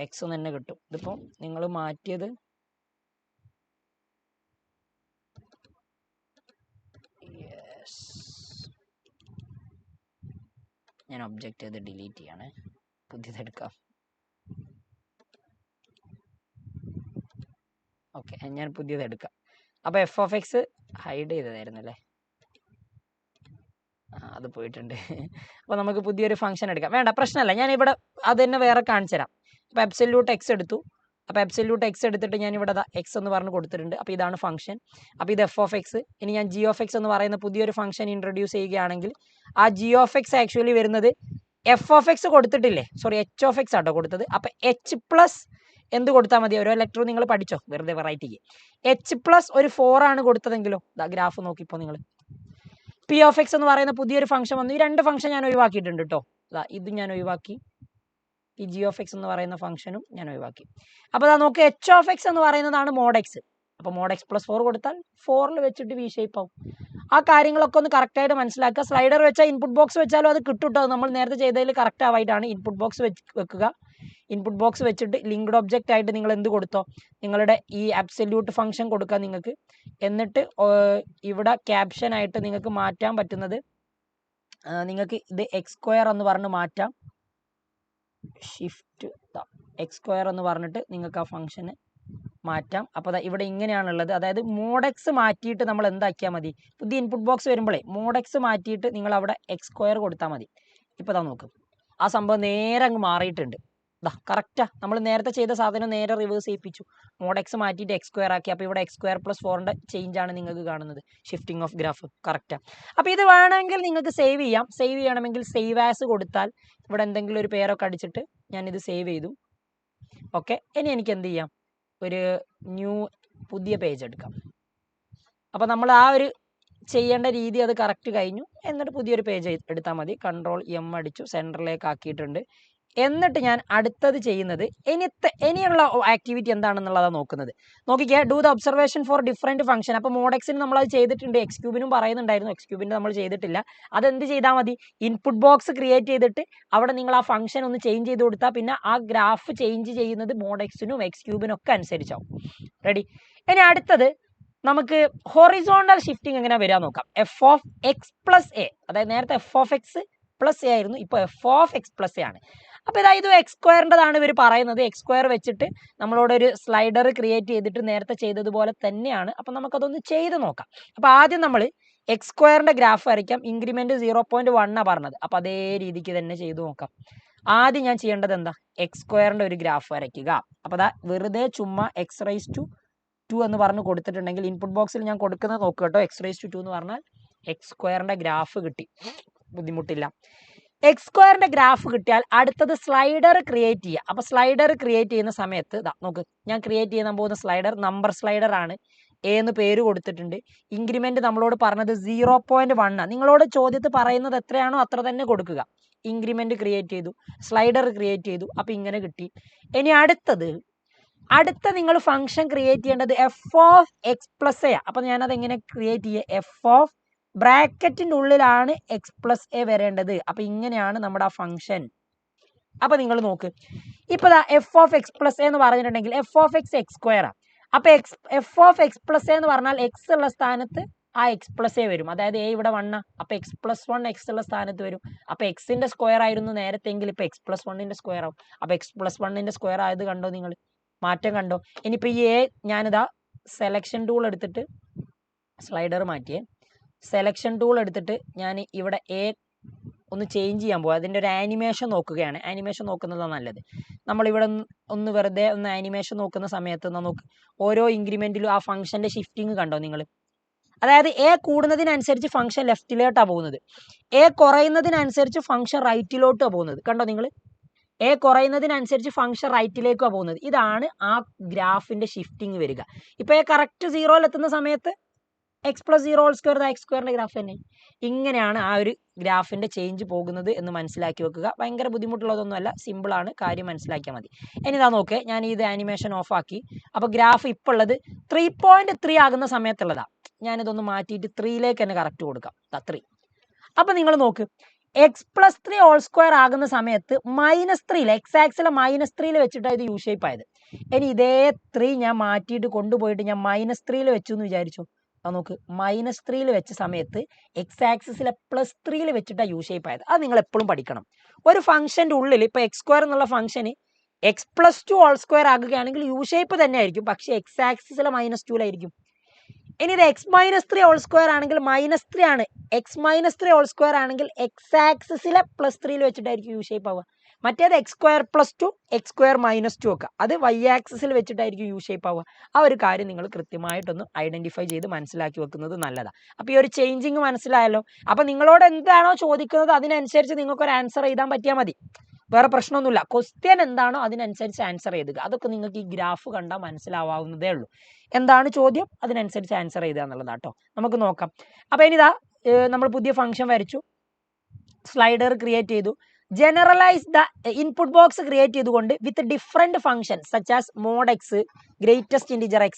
എക്സ് തന്നെ കിട്ടും. ഇതിപ്പോൾ നിങ്ങൾ മാറ്റിയത് ഞാൻ ഒബ്ജക്റ്റ് ചെയ്ത് ഡിലീറ്റ് ചെയ്യാണ്, പുതിയതെടുക്കാം. ഓക്കെ, ഞാൻ പുതിയതെടുക്കാം. അപ്പോൾ എഫ് ഓഫ് എക്സ് ഹൈഡ് ചെയ്തതായിരുന്നു അല്ലേ, അത് പോയിട്ടുണ്ട്. അപ്പോൾ നമുക്ക് പുതിയൊരു ഫംഗ്ഷൻ എടുക്കാം. വേണ്ട, പ്രശ്നമല്ല, ഞാൻ ഇവിടെ അത് തന്നെ വേറെ കാണിച്ചു തരാം. അപ്പോൾ അബ്സല്യൂട്ട് എക്സ് എടുത്തു, അപ്പോൾ അബ്സല്യൂട്ട് എക്സ് എടുത്തിട്ട് ഞാൻ ഇവിടെ എക്സ് എന്ന് പറഞ്ഞ് കൊടുത്തിട്ടുണ്ട്. അപ്പോൾ ഇതാണ് ഫംഗ്ഷൻ. അപ്പോൾ ഇത് എഫ് ഓഫ് എക്സ്. ഇനി ഞാൻ ജി ഓഫ് എക്സ് എന്ന് പറയുന്ന പുതിയൊരു ഫംഗ്ഷൻ ഇൻട്രൊഡ്യൂസ് ചെയ്യുകയാണെങ്കിൽ ആ ജി ഓഫ് എക്സ് ആക്ച്വലി വരുന്നത് എഫ് ഓഫ് എക്സ് കൊടുത്തിട്ടില്ലേ, സോറി എച്ച് ഓഫ് എക്സ് ആട്ടോ കൊടുത്തത്. അപ്പോൾ എച്ച് പ്ലസ് എന്ത് കൊടുത്താൽ മതി, ഓരോ ലെറ്റർ നിങ്ങൾ പഠിച്ചോ വെറുതെ വെറൈറ്റിക്ക്. എച്ച് പ്ലസ് ഒരു 4 ആണ് കൊടുത്തതെങ്കിലോ, ഗ്രാഫ് നോക്കിപ്പോൾ നിങ്ങൾ പി ഓഫ് എക്സ് എന്ന് പറയുന്ന പുതിയൊരു ഫംഗ്ഷൻ വന്നു. ഈ 2 ഫംഗ്ഷൻ ഞാൻ ഒഴിവാക്കിയിട്ടുണ്ട് കേട്ടോ. ഇത് ഞാൻ ഒഴിവാക്കി, ഈ ജി ഓഫ് എക്സ് എന്ന് പറയുന്ന ഫംഗ്ഷനും ഞാൻ ഒഴിവാക്കി. അപ്പോൾ നോക്കുക, എച്ച് ഓഫ് എക്സ് എന്ന് പറയുന്നതാണ് മോഡ് എക്സ്. അപ്പോൾ മോഡ് എക്സ് പ്ലസ് 4 കൊടുത്താൽ 4ൽ വെച്ചിട്ട് വി ഷേപ്പ് ആവും. ആ കാര്യങ്ങളൊക്കെ ഒന്ന് കറക്റ്റായിട്ട് മനസ്സിലാക്കുക. സ്ലൈഡർ വെച്ചാൽ ഇൻപുട്ട് ബോക്സ് വെച്ചാലും അത് കിട്ടും കേട്ടോ. നമ്മൾ നേരത്തെ ചെയ്തതിൽ കറക്റ്റ് ആവായിട്ടാണ് ഇൻപുട്ട് ബോക്സ് വെക്കുക. ഇൻപുട്ട് ബോക്സ് വെച്ചിട്ട് ലിങ്ക്ഡ് ഒബ്ജക്റ്റ് ആയിട്ട് നിങ്ങൾ എന്ത് കൊടുത്തോ, നിങ്ങളുടെ ഈ അബ്സല്യൂട്ട് ഫംഗ്ഷൻ കൊടുക്കുക നിങ്ങൾക്ക്. എന്നിട്ട് ഇവിടെ ക്യാപ്ഷൻ ആയിട്ട് നിങ്ങൾക്ക് മാറ്റാൻ പറ്റുന്നത്, നിങ്ങൾക്ക് ഇത് എക്സ് സ്ക്വയർ എന്ന് പറഞ്ഞ് മാറ്റാം. ഷിഫ്റ്റ് എക്സ് സ്ക്വയർ എന്ന് പറഞ്ഞിട്ട് നിങ്ങൾക്ക് ആ ഫംഗ്ഷന് മാറ്റാം. അപ്പോൾ ഇവിടെ ഇങ്ങനെയാണുള്ളത്. അതായത് മോഡെക്സ് മാറ്റിയിട്ട് നമ്മൾ എന്താക്കിയാൽ മതി, പുതിയ ഇൻപുട്ട് ബോക്സ് വരുമ്പോഴേ മോഡെക്സ് മാറ്റിയിട്ട് നിങ്ങൾ അവിടെ എക്സ് സ്ക്വയർ കൊടുത്താൽ മതി. ഇപ്പോൾ നോക്കും, ആ സംഭവം നേരെ അങ്ങ് മാറിയിട്ടുണ്ട്. കറക്റ്റാ, നമ്മൾ നേരത്തെ ചെയ്ത സാധനം നേരെ റിവേഴ്സ് ചെയ്യിപ്പിച്ചു. മോഡെക്സ് മാറ്റിയിട്ട് എക്സ് സ്ക്വയർ ആക്കി. അപ്പോൾ ഇവിടെ എക്സ് സ്ക്വയർ പ്ലസ് 4ന്റെ ചേഞ്ച് ആണ് നിങ്ങൾക്ക് കാണുന്നത്, ഷിഫ്റ്റിംഗ് ഓഫ് ഗ്രാഫ്. കറക്റ്റാ. അപ്പോൾ ഇത് വേണമെങ്കിൽ നിങ്ങൾക്ക് സേവ് ചെയ്യാം. സേവ് ചെയ്യണമെങ്കിൽ സേവ് ആസ് കൊടുത്താൽ ഇവിടെ എന്തെങ്കിലും ഒരു പേരൊക്കെ അടിച്ചിട്ട് ഞാനിത് സേവ് ചെയ്തു. ഓക്കെ, ഇനി എനിക്ക് എന്ത് ചെയ്യാം, ഒരു പുതിയ പേജ് എടുക്കാം. അപ്പോൾ നമ്മൾ ആ ഒരു ചെയ്യേണ്ട രീതി അത് കറക്റ്റ് കഴിഞ്ഞു. എന്നിട്ട് പുതിയൊരു പേജ് എടുത്താൽ മതി. കൺട്രോൾ എം അടിച്ചു, സെൻറ്ററിലേക്ക് ആക്കിയിട്ടുണ്ട്. എന്നിട്ട് ഞാൻ അടുത്തത് ചെയ്യുന്നത് ഇനിയുള്ള ആക്ടിവിറ്റി എന്താണെന്നുള്ളതാണ് നോക്കുന്നത്. നോക്കിക്കേ, do the observation for different function. അപ്പോൾ മോഡെക്സിന് നമ്മളത് ചെയ്തിട്ടുണ്ട്, എക്സ് ക്യൂബിനും പറയുന്നുണ്ടായിരുന്നു, എക്സ് ക്യൂബിൻ്റെ നമ്മൾ ചെയ്തിട്ടില്ല. അതെന്ത് ചെയ്താൽ മതി, ഇൻപുട്ട് ബോക്സ് ക്രിയേറ്റ് ചെയ്തിട്ട് അവിടെ നിങ്ങൾ ആ ഫംഗ്ഷൻ ഒന്ന് ചേഞ്ച് ചെയ്ത് കൊടുത്താൽ പിന്നെ ആ ഗ്രാഫ് ചേഞ്ച് ചെയ്യുന്നത് മോഡെക്സിനും എക്സ് ക്യൂബിനും ഒക്കെ അനുസരിച്ചാവും. റെഡി. ഇനി അടുത്തത് നമുക്ക് ഹൊറിസോണ്ടൽ ഷിഫ്റ്റിംഗ് എങ്ങനെ വരാൻ നോക്കാം. F of X plus A, അതായത് നേരത്തെ F of X plus A ആയിരുന്നു, ഇപ്പോൾ F of X plus A ആണ്. അപ്പോൾ ഇത് എക്സ് സ്ക്വയറിൻ്റെതാണ് ഇവർ പറയുന്നത്. എക്സ് സ്ക്വയർ വെച്ചിട്ട് നമ്മളോടൊരു സ്ലൈഡർ ക്രിയേറ്റ് ചെയ്തിട്ട് നേരത്തെ ചെയ്തതുപോലെ തന്നെയാണ്. അപ്പം നമുക്കതൊന്ന് ചെയ്ത് നോക്കാം. അപ്പോൾ ആദ്യം നമ്മൾ എക്സ് സ്ക്വയറിൻ്റെ ഗ്രാഫ് വരയ്ക്കാം. ഇൻക്രിമെൻറ്റ് 0.1 പറഞ്ഞത്. അപ്പോൾ അതേ രീതിക്ക് തന്നെ ചെയ്ത് നോക്കാം. ആദ്യം ഞാൻ ചെയ്യേണ്ടത് എന്താ, എക്സ് സ്ക്വയറിൻ്റെ ഒരു ഗ്രാഫ് വരയ്ക്കുക. അപ്പോൾ വെറുതെ ചുമ്മാ എക്സ് റൈസ് ടു 2 എന്ന് പറഞ്ഞ് കൊടുത്തിട്ടുണ്ടെങ്കിൽ ഇൻപുട്ട് ബോക്സിൽ ഞാൻ കൊടുക്കുന്നത് നോക്കുക കേട്ടോ. എക്സ് റൈസ് ടു 2 എന്ന് പറഞ്ഞാൽ എക്സ് സ്ക്വയറിൻ്റെ ഗ്രാഫ് കിട്ടി, ബുദ്ധിമുട്ടില്ല. എക്സ് സ്ക്വയറിൻ്റെ ഗ്രാഫ് കിട്ടിയാൽ അടുത്തത് സ്ലൈഡർ ക്രിയേറ്റ് ചെയ്യുക. അപ്പോൾ സ്ലൈഡർ ക്രിയേറ്റ് ചെയ്യുന്ന സമയത്ത് നോക്ക്, ഞാൻ ക്രിയേറ്റ് ചെയ്യാൻ പോകുന്ന സ്ലൈഡർ നമ്പർ സ്ലൈഡർ ആണ്. എന്ന് പേര് കൊടുത്തിട്ടുണ്ട്. ഇൻക്രിമെൻറ്റ് നമ്മളോട് പറഞ്ഞത് 0.1. നിങ്ങളോട് ചോദ്യത്തിൽ പറയുന്നത് എത്രയാണോ അത്ര തന്നെ കൊടുക്കുക. ഇൻക്രിമെൻറ്റ് ക്രിയേറ്റ് ചെയ്തു, സ്ലൈഡർ ക്രിയേറ്റ് ചെയ്തു. അപ്പോൾ ഇങ്ങനെ കിട്ടി. ഇനി അടുത്ത നിങ്ങൾ ഫംഗ്ഷൻ ക്രിയേറ്റ് ചെയ്യേണ്ടത് F of X plus A. അപ്പം ഞാനത് എങ്ങനെ ക്രിയേറ്റ് ചെയ്യുക, എഫ് ഓഫ് ബ്രാക്കറ്റിൻ്റെ ഉള്ളിലാണ് എക്സ് പ്ലസ് എ വരേണ്ടത്. അപ്പം ഇങ്ങനെയാണ് നമ്മുടെ ആ ഫംഗ്ഷൻ. അപ്പം നിങ്ങൾ നോക്ക്, ഇപ്പോൾ F of X plus A എന്ന് പറഞ്ഞിട്ടുണ്ടെങ്കിൽ എഫ് ഓഫ് എക്സ് എക്സ് സ്ക്വയറാണ്. അപ്പോൾ F of X plus A എന്ന് പറഞ്ഞാൽ എക്സ് ഉള്ള സ്ഥാനത്ത് ആ എക്സ് പ്ലസ് എ വരും. അതായത് എ ഇവിടെ 1, അപ്പോൾ എക്സ് പ്ലസ് 1 എക്സ് ഉള്ള സ്ഥാനത്ത് വരും. അപ്പോൾ എക്സിൻ്റെ സ്ക്വയർ ആയിരുന്നു നേരത്തെങ്കിൽ ഇപ്പോൾ എക്സ് പ്ലസ് 1ൻ്റെ സ്ക്വയർ ആവും. അപ്പോൾ എക്സ് പ്ലസ് 1ൻ്റെ സ്ക്വയർ ആയത് കണ്ടോ നിങ്ങൾ, മാറ്റം കണ്ടോ. ഇനിയിപ്പോൾ ഈ എ ഞാനിതാ സെലക്ഷൻ ടൂൾ എടുത്തിട്ട് സ്ലൈഡർ മാറ്റിയേ. സെലക്ഷൻ ടൂൾ എടുത്തിട്ട് ഞാൻ ഇവിടെ എ ഒന്ന് ചേഞ്ച് ചെയ്യാൻ പോകും. അതിൻ്റെ ഒരു ആനിമേഷൻ നോക്കുകയാണ്. ആനിമേഷൻ നോക്കുന്നതാണ് നല്ലത്. നമ്മളിവിടെ ഒന്ന് വെറുതെ ഒന്ന് ആനിമേഷൻ നോക്കുന്ന സമയത്ത് നോക്ക്, ഓരോ ഇൻക്രിമെൻറ്റിലും ആ ഫംഗ്ഷൻ്റെ ഷിഫ്റ്റിംഗ് കണ്ടോ നിങ്ങൾ. അതായത് എ കൂടുന്നതിനനുസരിച്ച് ഫംഗ്ഷൻ ലെഫ്റ്റിലോട്ടാണ് പോകുന്നത്, എ കുറയുന്നതിനനുസരിച്ച് ഫംഗ്ഷൻ റൈറ്റിലോട്ടാണ് പോകുന്നത്. കണ്ടോ നിങ്ങൾ, എ കുറയുന്നതിനനുസരിച്ച് ഫംഗ്ഷൻ റൈറ്റിലേക്കാണ് പോകുന്നത്. ഇതാണ് ആ ഗ്രാഫിൻ്റെ ഷിഫ്റ്റിംഗ് വരിക. ഇപ്പോൾ എ കറക്റ്റ് 0 എത്തുന്ന സമയത്ത് X plus 0 whole square X സ്ക്വയറിൻ്റെ ഗ്രാഫ് തന്നെ. ഇങ്ങനെയാണ് ആ ഒരു ഗ്രാഫിൻ്റെ ചേഞ്ച് പോകുന്നത് എന്ന് മനസ്സിലാക്കി വെക്കുക. ഭയങ്കര ബുദ്ധിമുട്ടുള്ളതൊന്നുമല്ല, സിമ്പിളാണ്, കാര്യം മനസ്സിലാക്കിയാൽ മതി. ഇനി നോക്കേ, ഞാൻ ഇത് ആനിമേഷൻ ഓഫാക്കി. അപ്പോൾ ഗ്രാഫ് ഇപ്പോൾ ഉള്ളത് 3.3 ആകുന്ന സമയത്തുള്ളതാണ്. ഞാനിതൊന്ന് മാറ്റിയിട്ട് 3ലേക്ക് തന്നെ കറക്റ്റ് കൊടുക്കാം. 3. അപ്പോൾ നിങ്ങൾ നോക്ക്, എക്സ് പ്ലസ് 3 ഹോൾ സ്ക്വയർ ആകുന്ന സമയത്ത് -3 എക്സ് ആക്സിലെ -3 വെച്ചിട്ടാണ് ഇത് യു ഷേപ്പ് ആയത്. ഇനി ഇതേ 3 ഞാൻ മാറ്റിയിട്ട് കൊണ്ടുപോയിട്ട് ഞാൻ -3 വെച്ചു എന്ന് വിചാരിച്ചു. നോക്ക്, -3 വെച്ച സമയത്ത് എക്സ് ആക്സിസിലെ +3 വെച്ചിട്ടാണ് യു ഷേപ്പ് ആയത്. അത് നിങ്ങൾ എപ്പോഴും പഠിക്കണം. ഒരു ഫംഗ്ഷൻ്റെ ഉള്ളിൽ ഇപ്പോൾ എക്സ് സ്ക്വയർ എന്നുള്ള ഫംഗ്ഷന് എക്സ് പ്ലസ് 2 ഹോൾ സ്ക്വയർ ആകുകയാണെങ്കിൽ യു ഷേപ്പ് തന്നെ ആയിരിക്കും, പക്ഷേ എക്സ് ആക്സിസിലെ -2 ഇനി ഇത് എക്സ് -3 ഹോൾ സ്ക്വയർ ആണെങ്കിൽ -3 ആണ്. എക്സ് -3 ഹോൾ സ്ക്വയർ ആണെങ്കിൽ എക്സ് ആക്സിസിലെ +3 വെച്ചിട്ടായിരിക്കും യു ഷേപ്പ് ആവുക. മറ്റേത് x² + x² - ഒക്കെ അത് y ആക്സിസിൽ വെച്ചിട്ടായിരിക്കും യു ഷേപ്പ് ആവുക. ആ ഒരു കാര്യം നിങ്ങൾ കൃത്യമായിട്ടൊന്ന് ഐഡന്റിഫൈ ചെയ്ത് മനസ്സിലാക്കി വെക്കുന്നത് നല്ലതാണ്. അപ്പോൾ ഈ ഒരു ചേഞ്ചിങ് മനസ്സിലായല്ലോ. അപ്പോൾ നിങ്ങളോട് എന്താണോ ചോദിക്കുന്നത് അതിനനുസരിച്ച് നിങ്ങൾക്ക് ഒരു ആൻസർ എഴുതാൻ പറ്റിയാൽ മതി, വേറെ പ്രശ്നമൊന്നുമില്ല. ക്വസ്റ്റ്യൻ എന്താണോ അതിനനുസരിച്ച് ആൻസർ എഴുതുക. അതൊക്കെ നിങ്ങൾക്ക് ഈ ഗ്രാഫ് കണ്ടാൽ മനസ്സിലാവാവുന്നതേ ഉള്ളൂ. എന്താണ് ചോദ്യം അതിനനുസരിച്ച് ആൻസർ എഴുതുക എന്നുള്ളതാണ് കേട്ടോ. നമുക്ക് നോക്കാം. അപ്പോൾ ഇനി ഇതാ നമ്മൾ പുതിയ ഫംഗ്ഷൻ വരച്ചു, സ്ലൈഡർ ക്രിയേറ്റ് ചെയ്തു, generalise the input box create ചെയ്തുകൊണ്ട് with different functions such as mod x, greatest integer x,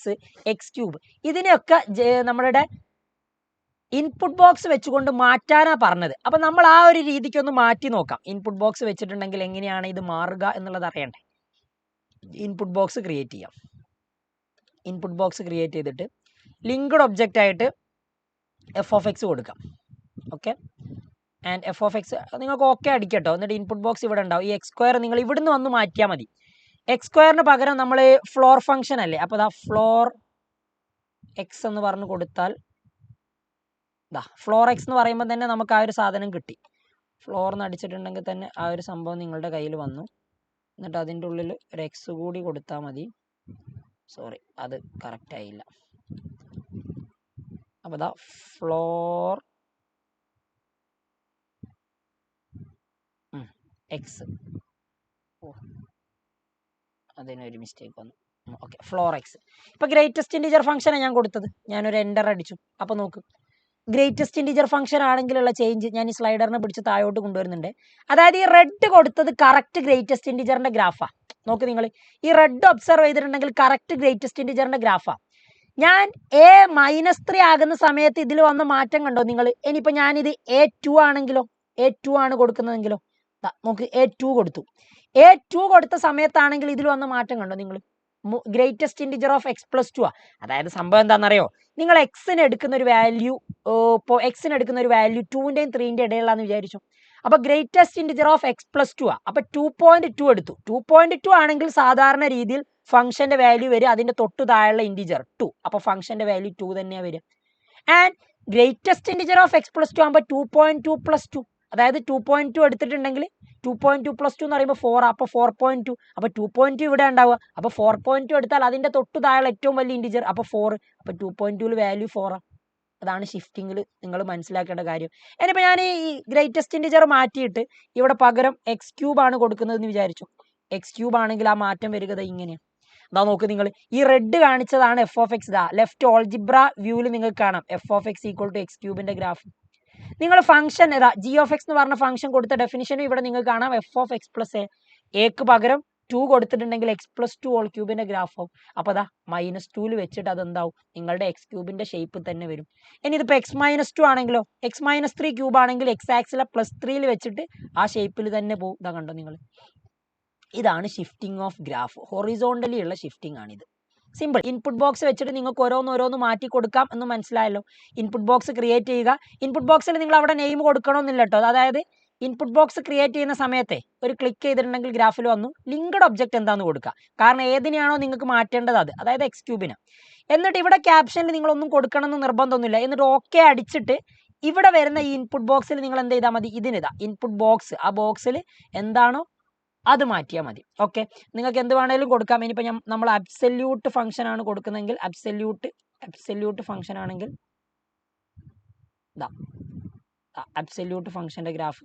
x³, ഇതിനെയൊക്കെ നമ്മളുടെ ഇൻപുട്ട് ബോക്സ് വെച്ചുകൊണ്ട് മാറ്റാനാണ് പറഞ്ഞത്. അപ്പം നമ്മൾ ആ ഒരു രീതിക്ക് ഒന്ന് മാറ്റി നോക്കാം. ഇൻപുട്ട് ബോക്സ് വെച്ചിട്ടുണ്ടെങ്കിൽ എങ്ങനെയാണ് ഇത് മാറുക എന്നുള്ളത് അറിയണ്ടേ. ഇൻപുട്ട് ബോക്സ് ക്രിയേറ്റ് ചെയ്യാം. ഇൻപുട്ട് ബോക്സ് ക്രിയേറ്റ് ചെയ്തിട്ട് ലിങ്ക്ഡ് ഒബ്ജക്റ്റ് ആയിട്ട് f(x) കൊടുക്കാം. ഓക്കെ, ആൻഡ് f(x) നിങ്ങൾക്ക് ഓക്കെ അടിക്കട്ടോ. എന്നിട്ട് ഇൻപുട്ട് ബോക്സ് ഇവിടെ ഉണ്ടാവും. ഈ x² നിങ്ങൾ ഇവിടുന്ന് വന്ന് മാറ്റിയാൽ മതി. x² പകരം നമ്മൾ ഫ്ലോർ ഫംഗ്ഷൻ അല്ലേ, അപ്പോൾ അതാ ഫ്ലോർ x എന്ന് പറഞ്ഞ് കൊടുത്താൽ ഫ്ലോർ x എന്ന് പറയുമ്പോൾ തന്നെ നമുക്ക് ആ ഒരു സാധനം കിട്ടി. ഫ്ലോർ എന്ന് അടിച്ചിട്ടുണ്ടെങ്കിൽ തന്നെ ആ ഒരു സംഭവം നിങ്ങളുടെ കയ്യിൽ വന്നു. എന്നിട്ട് അതിൻ്റെ ഉള്ളിൽ ഒരു x കൂടി കൊടുത്താൽ മതി. സോറി, അത് കറക്റ്റ് ആയില്ല. അപ്പോൾ ദാ ഫ്ലോർ x, അതിനൊരു മിസ്റ്റേക്ക് വന്നു. Okay, floor x. ഇപ്പോൾ ഗ്രേറ്റസ്റ്റ് ഇൻറ്റിജർ ഫംഗ്ഷനാണ് ഞാൻ കൊടുത്തത്. ഞാനൊരു എൻ്റർ അടിച്ചു. അപ്പോൾ നോക്ക്, ഗ്രേറ്റസ്റ്റ് ഇൻറ്റിജർ ഫംഗ്ഷൻ ആണെങ്കിലുള്ള ചേഞ്ച് ഞാൻ ഈ സ്ലൈഡറിനെ പിടിച്ച് താഴോട്ട് കൊണ്ടുവരുന്നുണ്ട്. അതായത് ഈ റെഡ് കൊടുത്തത് കറക്റ്റ് ഗ്രേറ്റസ്റ്റ് ഇൻറ്റിജറിൻ്റെ ഗ്രാഫാണ്. നോക്ക്, നിങ്ങൾ ഈ റെഡ് ഒബ്സർവ് ചെയ്തിട്ടുണ്ടെങ്കിൽ കറക്റ്റ് ഗ്രേറ്റസ്റ്റ് ഇൻറ്റിജറിൻ്റെ ഗ്രാഫാണ്. ഞാൻ a-3 ആകുന്ന സമയത്ത് ഇതിൽ വന്ന മാറ്റം കണ്ടോ നിങ്ങൾ? ഇനിയിപ്പോൾ ഞാനിത് a2 ആണെങ്കിലോ, a2 ആണ് കൊടുക്കുന്നതെങ്കിലോ, നോക്ക് a2 കൊടുത്തു. a2 കൊടുത്ത സമയത്താണെങ്കിൽ ഇതിൽ വന്ന മാറ്റം കണ്ടോ നിങ്ങൾ? ഗ്രേറ്റസ്റ്റ് ഇൻറ്റിജർ ഓഫ് x+2 അതായത് സംഭവം എന്താണെന്നറിയോ, നിങ്ങൾ എക്സിന് എടുക്കുന്ന ഒരു വാല്യൂ, ഇപ്പോൾ എക്സിന് എടുക്കുന്ന ഒരു വാല്യൂ 2-ൻ്റെയും 3-ൻ്റെയും ഇടയിലാണെന്ന് വിചാരിച്ചു. അപ്പോൾ ഗ്രേറ്റസ്റ്റ് ഇൻറ്റിജർ ഓഫ് x+2 അപ്പോൾ 2.2 എടുത്തു. 2.2 ആണെങ്കിൽ സാധാരണ രീതിയിൽ ഫംഗ്ഷന്റെ വാല്യൂ വരിക അതിന്റെ തൊട്ട് താഴെയുള്ള ഇൻറ്റിജർ 2. അപ്പോൾ ഫംഗ്ഷന്റെ വാല്യൂ 2 തന്നെയാണ് വരിക. And greatest integer of x+2 ആകുമ്പോൾ 2.2 + 2, അതായത് 2.2 എടുത്തിട്ടുണ്ടെങ്കിൽ 2.2 + 2 എന്ന് പറയുമ്പോൾ 4, അപ്പോൾ 4.2. അപ്പോൾ 2.2 ഇവിടെ ഉണ്ടാവുക. അപ്പോൾ 4.2 എടുത്താൽ അതിന്റെ തൊട്ട് താഴെ ഏറ്റവും വലിയ ഇൻറ്റിജർ, അപ്പോൾ 4. അപ്പോൾ 2.2 വാല്യൂ 4. അതാണ് ഷിഫ്റ്റിങ്ങിൽ നിങ്ങൾ മനസ്സിലാക്കേണ്ട കാര്യം. ഇനിയിപ്പോൾ ഞാൻ ഈ ഗ്രേറ്റസ്റ്റ് ഇൻറ്റിജർ മാറ്റിയിട്ട് ഇവിടെ പകരം x³ ആണ് കൊടുക്കുന്നതെന്ന് വിചാരിച്ചു. x³ ആണെങ്കിൽ ആ മാറ്റം വരിക ഇങ്ങനെയാണ്. അതാ നോക്ക്, നിങ്ങൾ ഈ റെഡ് കാണിച്ചതാണ് f(x). ലെഫ്റ്റ് ഓൾജിബ്ര വ്യൂവിൽ നിങ്ങൾക്ക് കാണാം f(x) = x³ ഗ്രാഫ്. നിങ്ങൾ ഫംഗ്ഷൻ g(x) എന്ന് പറഞ്ഞ ഫംഗ്ഷൻ കൊടുത്ത ഡെഫിനിഷനും ഇവിടെ നിങ്ങൾക്ക് കാണാം f(x + a). എക്ക് പകരം 2 കൊടുത്തിട്ടുണ്ടെങ്കിൽ x+2³ ഗ്രാഫ് ആവും. അപ്പോൾ അതാ -2 വെച്ചിട്ട് അതെന്താവും, നിങ്ങളുടെ x³ ഷേപ്പ് തന്നെ വരും. ഇനി ഇതിപ്പോൾ x-2 ആണെങ്കിലോ, x-3³ ആണെങ്കിൽ x ആക്സിലെ +3 വെച്ചിട്ട് ആ ഷേപ്പിൽ തന്നെ പോകും. ഇതാ കണ്ടോ നിങ്ങൾ, ഇതാണ് ഷിഫ്റ്റിംഗ് ഓഫ് ഗ്രാഫ്. ഹൊറിസോണ്ടലി ഉള്ള ഷിഫ്റ്റിംഗ് ആണിത്. സിമ്പിൾ. ഇൻപുട്ട് ബോക്സ് വെച്ചിട്ട് നിങ്ങൾക്ക് ഓരോന്നോരോന്ന് മാറ്റി കൊടുക്കാം എന്ന് മനസ്സിലായല്ലോ. ഇൻപുട്ട് ബോക്സ് ക്രിയേറ്റ് ചെയ്യുക. ഇൻപുട്ട് ബോക്സിൽ നിങ്ങൾ അവിടെ നെയിം കൊടുക്കണമെന്നില്ല കേട്ടോ. അതായത് ഇൻപുട്ട് ബോക്സ് ക്രിയേറ്റ് ചെയ്യുന്ന സമയത്തെ ഒരു ക്ലിക്ക് ചെയ്തിട്ടുണ്ടെങ്കിൽ ഗ്രാഫിൽ വന്നു ലിങ്ക്ഡ് ഒബ്ജക്റ്റ് എന്താണെന്ന് കൊടുക്കുക. കാരണം ഏതിനെയാണോ നിങ്ങൾക്ക് മാറ്റേണ്ടത് അത്, അതായത് x³ന്. എന്നിട്ട് ഇവിടെ ക്യാപ്ഷനിൽ നിങ്ങളൊന്നും കൊടുക്കണമെന്ന് നിർബന്ധമൊന്നുമില്ല. എന്നിട്ട് ഓക്കെ അടിച്ചിട്ട് ഇവിടെ വരുന്ന ഈ ഇൻപുട്ട് ബോക്സിൽ നിങ്ങൾ എന്ത് ചെയ്താൽ മതി, ഇതിനിതാ ഇൻപുട്ട് ബോക്സ്, ആ ബോക്സിൽ എന്താണോ അത് മാറ്റിയാൽ മതി. ഓക്കെ, നിങ്ങൾക്ക് എന്ത് വേണേലും കൊടുക്കാം. ഇനിയിപ്പോൾ നമ്മൾ അബ്സല്യൂട്ട് ഫംഗ്ഷൻ ആണ് കൊടുക്കുന്നതെങ്കിൽ അബ്സല്യൂട്ട് ഫംഗ്ഷൻ ആണെങ്കിൽ അബ്സല്യൂട്ട് ഫംഗ്ഷൻ്റെ ഗ്രാഫ്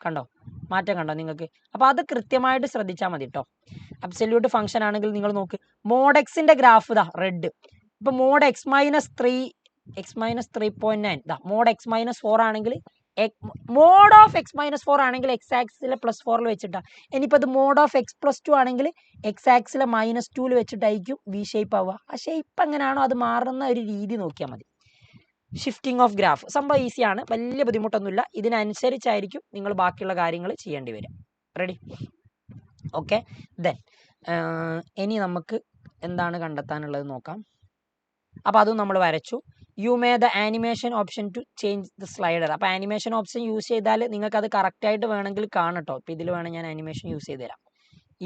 കണ്ടോ, മാറ്റം കണ്ടോ നിങ്ങൾക്ക്? അപ്പോൾ അത് കൃത്യമായിട്ട് ശ്രദ്ധിച്ചാൽ മതി കേട്ടോ. അബ്സല്യൂട്ട് ഫംഗ്ഷൻ ആണെങ്കിൽ നിങ്ങൾ നോക്ക്, mod x-ൻ്റെ ഗ്രാഫ് റെഡ്. ഇപ്പോൾ mod x-3 x-3.9 mod x-4 ആണെങ്കിൽ mod of x-4 ആണെങ്കിൽ x ആക്സിലെ +4 വെച്ചിട്ടാണ്. ഇനിയിപ്പോൾ ഇത് mod of x+2 ആണെങ്കിൽ x ആക്സിലെ -2 വെച്ചിട്ടായിരിക്കും വി ഷേപ്പ് ആവുക. ആ ഷേപ്പ് എങ്ങനെയാണോ അത് മാറുന്ന ഒരു രീതി നോക്കിയാൽ മതി. ഷിഫ്റ്റിംഗ് ഓഫ് ഗ്രാഫ് സംഭവം ഈസിയാണ്, വലിയ ബുദ്ധിമുട്ടൊന്നുമില്ല. ഇതിനനുസരിച്ചായിരിക്കും നിങ്ങൾ ബാക്കിയുള്ള കാര്യങ്ങൾ ചെയ്യേണ്ടി വരിക. റെഡി? ഓക്കെ, ദെൻ ഇനി നമുക്ക് എന്താണ് കണ്ടെത്താനുള്ളത് നോക്കാം. അപ്പോൾ അതും നമ്മൾ വരച്ചു. You may the animation option to change the slider. അപ്പോൾ ആനിമേഷൻ ഓപ്ഷൻ യൂസ് ചെയ്താൽ നിങ്ങൾക്കത് കറക്റ്റായിട്ട് വേണമെങ്കിൽ കാണട്ടോ. ഇപ്പോൾ ഇതിൽ വേണം ഞാൻ ആനിമേഷൻ യൂസ് ചെയ്ത് തരാം.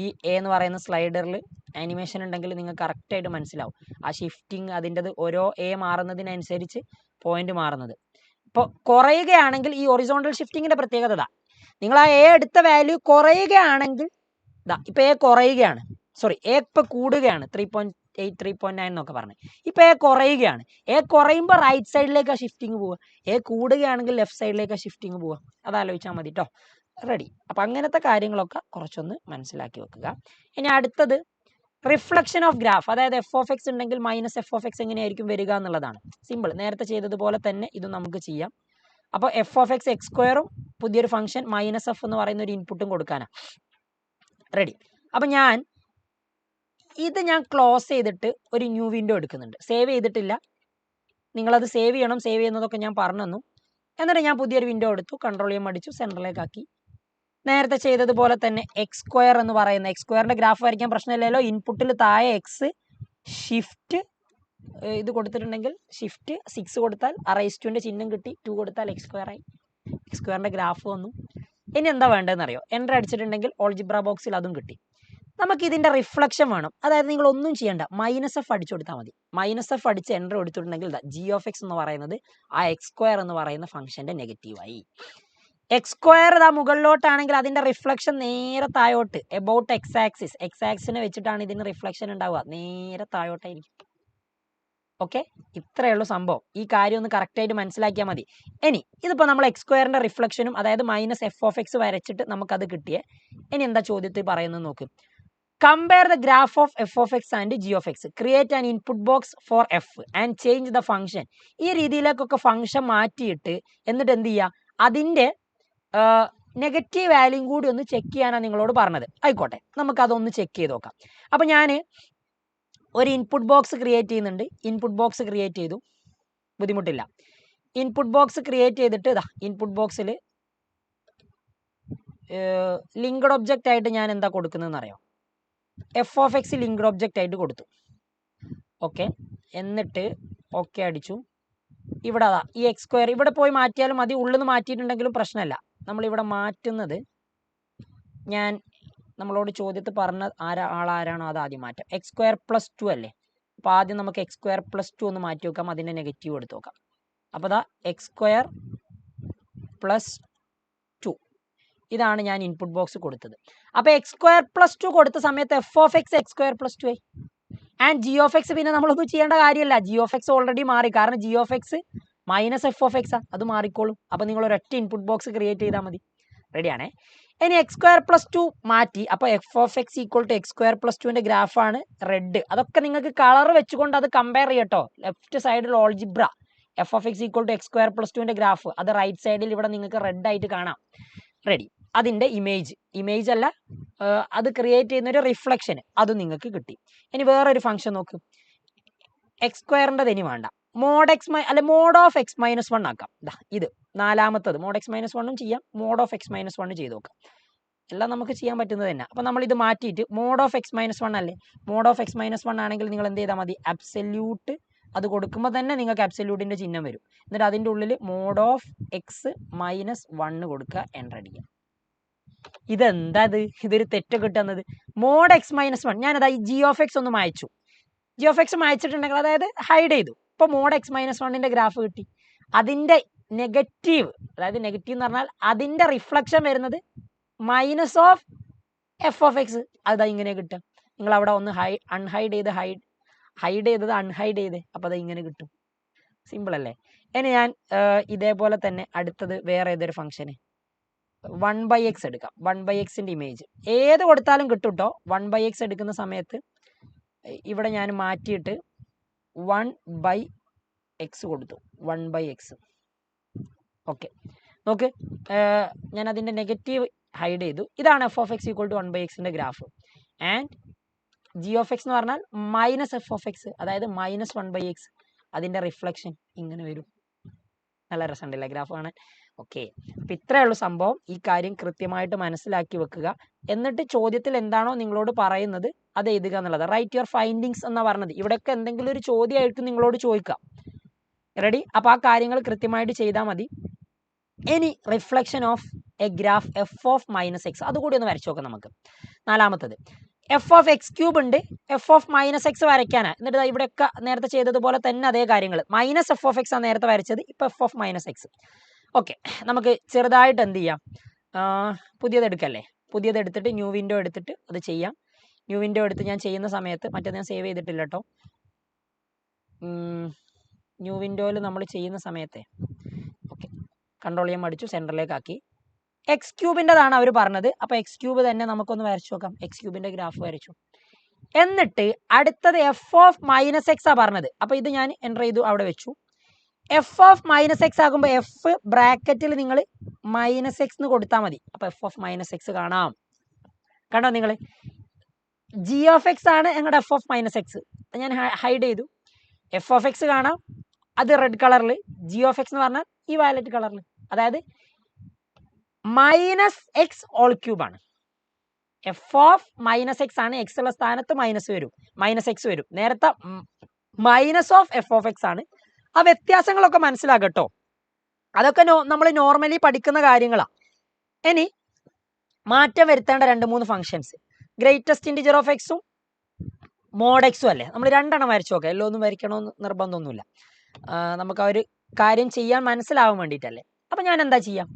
ഈ എ എന്ന് പറയുന്ന സ്ലൈഡറിൽ ആനിമേഷൻ ഉണ്ടെങ്കിൽ നിങ്ങൾക്ക് കറക്റ്റായിട്ട് മനസ്സിലാവും ആ ഷിഫ്റ്റിംഗ്, അതിൻ്റെത് ഓരോ എ മാറുന്നതിനനുസരിച്ച് പോയിന്റ് മാറുന്നത്. ഇപ്പോൾ കുറയുകയാണെങ്കിൽ ഈ ഒറിസോണ്ടൽ ഷിഫ്റ്റിങ്ങിൻ്റെ പ്രത്യേകത നിങ്ങൾ ആ എ എടുത്ത വാല്യൂ കുറയുകയാണെങ്കിൽ ഇതാ ഇപ്പം എ കുറയുകയാണ്, സോറി എ ഇപ്പം കൂടുകയാണ്, 3.8 3.9 എന്നൊക്കെ പറഞ്ഞു. ഇപ്പം എ കുറയുകയാണ്. എ കുറയുമ്പോൾ റൈറ്റ് സൈഡിലേക്കാണ് ഷിഫ്റ്റിങ് പോവുക. എ കൂടുകയാണെങ്കിൽ ലെഫ്റ്റ് സൈഡിലേക്കാണ് ഷിഫ്റ്റിങ് പോവുക. അത് ആലോചിച്ചാൽ മതി കേട്ടോ. റെഡി. അപ്പം അങ്ങനത്തെ കാര്യങ്ങളൊക്കെ കുറച്ചൊന്ന് മനസ്സിലാക്കി വെക്കുക. ഇനി അടുത്തത് റിഫ്ലക്ഷൻ ഓഫ് ഗ്രാഫ്, അതായത് എഫ് ഓഫ് എക്സ് ഉണ്ടെങ്കിൽ മൈനസ് എഫ് ഓഫ് എക്സ് എങ്ങനെയായിരിക്കും വരിക എന്നുള്ളതാണ്. സിമ്പിൾ, നേരത്തെ ചെയ്തതുപോലെ തന്നെ ഇത് നമുക്ക് ചെയ്യാം. അപ്പോൾ എഫ് ഓഫ് എക്സ് എക്സ് സ്ക്വയറും പുതിയൊരു ഫംഗ്ഷൻ മൈനസ് എഫ് എന്ന് പറയുന്ന ഒരു ഇൻപുട്ടും കൊടുക്കാനാണ്. റെഡി. അപ്പം ഞാൻ ക്ലോസ് ചെയ്തിട്ട് ഒരു ന്യൂ വിൻഡോ എടുക്കുന്നുണ്ട്. സേവ് ചെയ്തിട്ടില്ല, നിങ്ങളത് സേവ് ചെയ്യണം. സേവ് ചെയ്യുന്നതൊക്കെ ഞാൻ പറഞ്ഞു തന്നു. എന്നിട്ട് ഞാൻ പുതിയൊരു വിൻഡോ എടുത്തു, കൺട്രോൾ ചെയ്യാൻ അടിച്ചു, സെൻറ്ററിലേക്ക് ആക്കി. നേരത്തെ ചെയ്തതുപോലെ തന്നെ എക്സ് സ്ക്വയർ എന്ന് പറയുന്ന എക്സ് സ്ക്വയറിൻ്റെ ഗ്രാഫ് വരയ്ക്കാൻ പ്രശ്നമില്ലല്ലോ. ഇൻപുട്ടിൽ താഴെ എക്സ്, ഷിഫ്റ്റ് ഇത് കൊടുത്തിട്ടുണ്ടെങ്കിൽ ഷിഫ്റ്റ് 6 കൊടുത്താൽ റൈസ് ചിഹ്നം കിട്ടി, 2 കൊടുത്താൽ എക്സ് സ്ക്വയർ ആയി. എക്സ് സ്ക്വയറിൻ്റെ ഗ്രാഫ് വന്നു. ഇനി എന്താ വേണ്ടതെന്ന് അറിയോ? എൻ്റർ അടിച്ചിട്ടുണ്ടെങ്കിൽ ഓൾജിബ്ര ബോക്സിൽ അതും കിട്ടി. നമുക്ക് ഇതിൻ്റെ റിഫ്ലക്ഷൻ വേണം. അതായത് നിങ്ങൾ ഒന്നും ചെയ്യേണ്ട, മൈനസ് എഫ് അടിച്ചു കൊടുത്താൽ മതി. മൈനസ് എഫ് അടിച്ച് എൻ്റർ കൊടുത്തിട്ടുണ്ടെങ്കിൽ ജി ഓഫ് എക്സ് എന്ന് പറയുന്നത് ആ എക്സ് സ്ക്വയർ എന്ന് പറയുന്ന ഫംഗ്ഷൻ്റെ നെഗറ്റീവായി. എക്സ് സ്ക്വയർ ഇതാ മുകളിലോട്ടാണെങ്കിൽ അതിൻ്റെ റിഫ്ലക്ഷൻ നേരെ താഴോട്ട്, എബൌട്ട് എക്സ് ആക്സിസ്, എക്സ് ആക്സിനെ വെച്ചിട്ടാണ് ഇതിന് റിഫ്ലക്ഷൻ ഉണ്ടാവുക, നേരെ താഴോട്ടായിരിക്കും. ഓക്കെ, ഇത്രയേ ഉള്ളൂ സംഭവം. ഈ കാര്യം ഒന്ന് കറക്റ്റായിട്ട് മനസ്സിലാക്കിയാൽ മതി. ഇനി ഇതിപ്പോൾ നമ്മൾ എക്സ് സ്ക്വയറിൻ്റെ റിഫ്ലക്ഷനും അതായത് മൈനസ് എഫ് ഓഫ് എക്സ് വരച്ചിട്ട് നമുക്കത് കിട്ടിയേ. ഇനി എന്താ ചോദ്യത്തിൽ പറയുന്നത് നോക്ക്. Compare the graph of F of X and G of X, create an input box for F and change the function. ഈ രീതിയിലേക്കൊക്കെ ഫംഗ്ഷൻ മാറ്റിയിട്ട് എന്നിട്ട് എന്ത് ചെയ്യുക, അതിൻ്റെ നെഗറ്റീവ് വാല്യൂ കൂടി ഒന്ന് ചെക്ക് ചെയ്യാനാണ് നിങ്ങളോട് പറഞ്ഞത്. ആയിക്കോട്ടെ, നമുക്കതൊന്ന് ചെക്ക് ചെയ്ത് നോക്കാം. അപ്പോൾ ഞാൻ ഒരു ഇൻപുട്ട് ബോക്സ് ക്രിയേറ്റ് ചെയ്യുന്നുണ്ട്. ഇൻപുട്ട് ബോക്സ് ക്രിയേറ്റ് ചെയ്തു, ബുദ്ധിമുട്ടില്ല. ഇൻപുട്ട് ബോക്സ് ക്രിയേറ്റ് ചെയ്തിട്ട് ഇതാ ഇൻപുട്ട് ബോക്സിൽ ലിങ്ക്ഡ് ഒബ്ജക്റ്റ് ആയിട്ട് ഞാൻ എന്താ കൊടുക്കുന്നതെന്ന് അറിയാം? F of X linked object ആയിട്ട് കൊടുത്തു. ഓക്കെ, എന്നിട്ട് ഓക്കെ അടിച്ചു. ഇവിടെ അതാ ഈ എക്സ് സ്ക്വയർ ഇവിടെ പോയി മാറ്റിയാലും മതി, ഉള്ളിൽ നിന്ന് മാറ്റിയിട്ടുണ്ടെങ്കിലും പ്രശ്നമല്ല. നമ്മളിവിടെ മാറ്റുന്നത് ഞാൻ നമ്മളോട് ചോദ്യത്തിൽ പറഞ്ഞ ആളാരാണോ അത് ആദ്യം മാറ്റാം. എക്സ് സ്ക്വയർ പ്ലസ് 2 അല്ലേ? അപ്പോൾ ആദ്യം നമുക്ക് എക്സ് സ്ക്വയർ പ്ലസ് 2 ഒന്ന് മാറ്റി വെക്കാം, അതിൻ്റെ നെഗറ്റീവ് എടുത്ത് നോക്കാം. അപ്പോൾ അതാ എക്സ് സ്ക്വയർ പ്ലസ് 2 ഇതാണ് ഞാൻ ഇൻപുട്ട് ബോക്സ് കൊടുത്തത്. അപ്പോൾ എക്സ് സ്ക്വയർ പ്ലസ് 2 കൊടുത്ത സമയത്ത് F of X X square plus 2 ആയി. ആൻഡ് ജി ഓഫ് എക്സ് പിന്നെ നമ്മളൊന്നും ചെയ്യേണ്ട കാര്യമില്ല. ജി ഓഫ് എക്സ് ഓൾറെഡി മാറി, കാരണം G of X minus F of X അത് മാറിക്കോളും. അപ്പോൾ നിങ്ങൾ ഒരൊറ്റ ഇൻപുട്ട് ബോക്സ് ക്രിയേറ്റ് ചെയ്താൽ മതി. റെഡിയാണേ. ഇനി എക്സ് സ്ക്വയർ പ്ലസ് 2 മാറ്റി, അപ്പോൾ F of X equal to X square plus 2ൻ്റെ ഗ്രാഫാണ് റെഡ്. അതൊക്കെ നിങ്ങൾക്ക് കളർ വെച്ചുകൊണ്ട് അത് കമ്പയർ ചെയ്യട്ടോ. ലെഫ്റ്റ് സൈഡിൽ algebra F of X equal to X square plus 2ൻ്റെ ഗ്രാഫ്, അത് റൈറ്റ് സൈഡിൽ ഇവിടെ നിങ്ങൾക്ക് റെഡ് ആയിട്ട് കാണാം. റെഡി. അതിൻ്റെ ഇമേജ് അല്ല, അത് ക്രിയേറ്റ് ചെയ്യുന്ന ഒരു റിഫ്ലക്ഷൻ അതും നിങ്ങൾക്ക് കിട്ടി. ഇനി വേറൊരു ഫംഗ്ഷൻ നോക്ക്. എക്സ് സ്ക്വയറിൻ്റെ ഇനി വേണ്ട, മോഡ് എക്സ് അല്ലെ മോഡ് ഓഫ് എക്സ് മൈനസ് 1 ആക്കാം. ഇത് നാലാമത്തത് മോഡ് എക്സ് മൈനസ് 1 ചെയ്യാം, മോഡ് ഓഫ് എക്സ് മൈനസ് 1 ചെയ്ത് നോക്കാം. എല്ലാം നമുക്ക് ചെയ്യാൻ പറ്റുന്നത് തന്നെ. അപ്പോൾ നമ്മൾ ഇത് മാറ്റിയിട്ട് മോഡ് ഓഫ് എക്സ് മൈനസ് 1 അല്ലേ? മോഡ് ഓഫ് എക്സ് മൈനസ് 1 ആണെങ്കിൽ നിങ്ങൾ എന്ത് ചെയ്താൽ മതി, അബ്സല്യൂട്ട് അത് കൊടുക്കുമ്പോൾ തന്നെ നിങ്ങൾക്ക് അബ്സല്യൂട്ടിൻ്റെ ചിഹ്നം വരും. എന്നിട്ട് അതിൻ്റെ ഉള്ളിൽ മോഡ് ഓഫ് എക്സ് മൈനസ് 1 കൊടുക്കുക, എൻ്റർ അടിക്കുക. ഇതെന്താ ഇതൊരു തെറ്റ് കിട്ടുന്നത്? മോഡ് എക്സ് മൈനസ് 1 ഞാനതാ ഈ ജി ഓഫ് എക്സ് ഒന്ന് മായച്ചു. ജി ഓഫ് എക്സ് മായച്ചിട്ടുണ്ടെങ്കിൽ അതായത് ഹൈഡ് ചെയ്തു. ഇപ്പോൾ മോഡ് എക്സ് മൈനസ് 1ൻ്റെ ഗ്രാഫ് കിട്ടി. അതിൻ്റെ നെഗറ്റീവ്, അതായത് നെഗറ്റീവ് എന്ന് പറഞ്ഞാൽ അതിൻ്റെ റിഫ്ലക്ഷൻ വരുന്നത് minus of F of X. അതാ ഇങ്ങനെ കിട്ടുക. നിങ്ങൾ അവിടെ ഒന്ന് അൺഹൈഡ് ചെയ്ത് ഹൈഡ് ചെയ്തത് അൺഹൈഡ് ചെയ്ത്, അപ്പോൾ അത് ഇങ്ങനെ കിട്ടും. സിമ്പിൾ അല്ലേ? ഇനി ഞാൻ ഇതേപോലെ തന്നെ അടുത്തത് വേറെ ഏതൊരു ഫംഗ്ഷന് 1/x എടുക്കാം. 1/xൻ്റെ ഇമേജ് ഏത് കൊടുത്താലും കിട്ടും കേട്ടോ. 1/x എടുക്കുന്ന സമയത്ത് ഇവിടെ ഞാൻ മാറ്റിയിട്ട് 1/x കൊടുത്തു. 1/x. ഓക്കെ, നോക്ക്, ഞാൻ അതിൻ്റെ നെഗറ്റീവ് ഹൈഡ് ചെയ്തു. ഇതാണ് F of X equal to 1/xൻ്റെ graph. And G of X എന്ന് പറഞ്ഞാൽ മൈനസ് എഫ് ഓഫ് എക്സ്, അതായത് മൈനസ് 1/x. അതിൻ്റെ റിഫ്ലക്ഷൻ ഇങ്ങനെ വരും. നല്ല രസമുണ്ടല്ലേ ഗ്രാഫ് കാണാൻ? ഓക്കെ, അപ്പം ഇത്രയേ ഉള്ളൂ സംഭവം. ഈ കാര്യം കൃത്യമായിട്ട് മനസ്സിലാക്കി വെക്കുക. എന്നിട്ട് ചോദ്യത്തിൽ എന്താണോ നിങ്ങളോട് പറയുന്നത് അത് എഴുതുക എന്നുള്ളത്. റൈറ്റ് യുവർ ഫൈൻഡിങ്സ് എന്നാണ് പറഞ്ഞത്. ഇവിടെയൊക്കെ എന്തെങ്കിലും ഒരു ചോദ്യമായിട്ട് നിങ്ങളോട് ചോദിക്കാം. റെഡി? അപ്പോൾ ആ കാര്യങ്ങൾ കൃത്യമായിട്ട് ചെയ്താൽ മതി. ഇനി reflection of A graph F of minus X, അതുകൂടി ഒന്ന് വരച്ചു നോക്കാം നമുക്ക്. നാലാമത്തത് എഫ് ഓഫ് എക്സ് ക്യൂബ് ഉണ്ട്, എഫ് ഓഫ് മൈനസ് എക്സ് വരയ്ക്കാനാണ്. എന്നിട്ട് ഇവിടെയൊക്കെ നേരത്തെ ചെയ്തതുപോലെ തന്നെ അതേ കാര്യങ്ങൾ. മൈനസ് എഫ് ഓഫ് എക്സ് ആണ് നേരത്തെ വരച്ചത്, ഇപ്പോൾ F of minus X. Okay, നമുക്ക് ചെറുതായിട്ട് എന്ത് ചെയ്യാം, പുതിയത് എടുക്കല്ലേ, പുതിയത് എടുത്തിട്ട് ന്യൂ വിൻഡോ എടുത്തിട്ട് അത് ചെയ്യാം. ന്യൂ വിൻഡോ എടുത്ത് ഞാൻ ചെയ്യുന്ന സമയത്ത് മറ്റേത് ഞാൻ സേവ് ചെയ്തിട്ടില്ല കേട്ടോ. ന്യൂ വിൻഡോയിൽ നമ്മൾ ചെയ്യുന്ന സമയത്തെ ഓക്കെ കൺട്രോൾ ചെയ്യാൻ മടിച്ചു, സെൻറ്ററിലേക്ക് ആക്കി. എക്സ് ക്യൂബിൻ്റെതാണ് അവർ പറഞ്ഞത്. അപ്പോൾ എക്സ് ക്യൂബ് തന്നെ നമുക്കൊന്ന് വരച്ചു നോക്കാം. എക്സ് ക്യൂബിൻ്റെ ഗ്രാഫ് വരച്ചു. എന്നിട്ട് അടുത്തത് എഫ് ഓഫ് മൈനസ് എക്സ് ആണ് പറഞ്ഞത്. അപ്പോൾ ഇത് ഞാൻ എൻ്റർ ചെയ്തു, അവിടെ വെച്ചു. എഫ് ഓഫ് മൈനസ് എക്സ് ആകുമ്പോൾ എഫ് ബ്രാക്കറ്റിൽ നിങ്ങൾ മൈനസ് എക്സ് എന്ന് കൊടുത്താൽ മതി. അപ്പോൾ എഫ് ഓഫ് മൈനസ് എക്സ് കാണാം. കണ്ടോ നിങ്ങൾ, ജി ഓഫ് എക്സ് ആണ് ഞങ്ങളുടെ എഫ് ഓഫ് മൈനസ് എക്സ്. ഞാൻ ഹൈഡ് ചെയ്തു. എഫ് ഓഫ് എക്സ് കാണാം, അത് റെഡ് കളറിൽ. ജി ഓഫ് എക്സ് എന്ന് പറഞ്ഞാൽ ഈ വയലറ്റ് കളറിൽ. അതായത് മൈനസ് എക്സ് ഓൾ ക്യൂബ് ആണ്. എഫ് ഓഫ് മൈനസ് എക്സ് ആണ്. എക്സ് ഉള്ള സ്ഥാനത്ത് മൈനസ് എക്സ് വരും. നേരത്തെ minus of F of X ആണ്. ആ വ്യത്യാസങ്ങളൊക്കെ മനസ്സിലാകട്ടോ. അതൊക്കെ നമ്മൾ നോർമലി പഠിക്കുന്ന കാര്യങ്ങളാണ്. ഇനി മാറ്റം വരുത്തേണ്ട 2-3 ഫംഗ്ഷൻസ്, ഗ്രേറ്റസ്റ്റ് ഇൻറ്റിജർ ഓഫ് എക്സും മോഡ് എക്സും അല്ലേ. നമ്മൾ 2 എണ്ണം വരച്ചു നോക്കാം. എല്ലാം ഒന്നും വരയ്ക്കണമെന്ന് നിർബന്ധമൊന്നുമില്ല. നമുക്ക് ആ ഒരു കാര്യം ചെയ്യാൻ മനസ്സിലാവാൻ വേണ്ടിയിട്ടല്ലേ. അപ്പം ഞാൻ എന്താ ചെയ്യാം,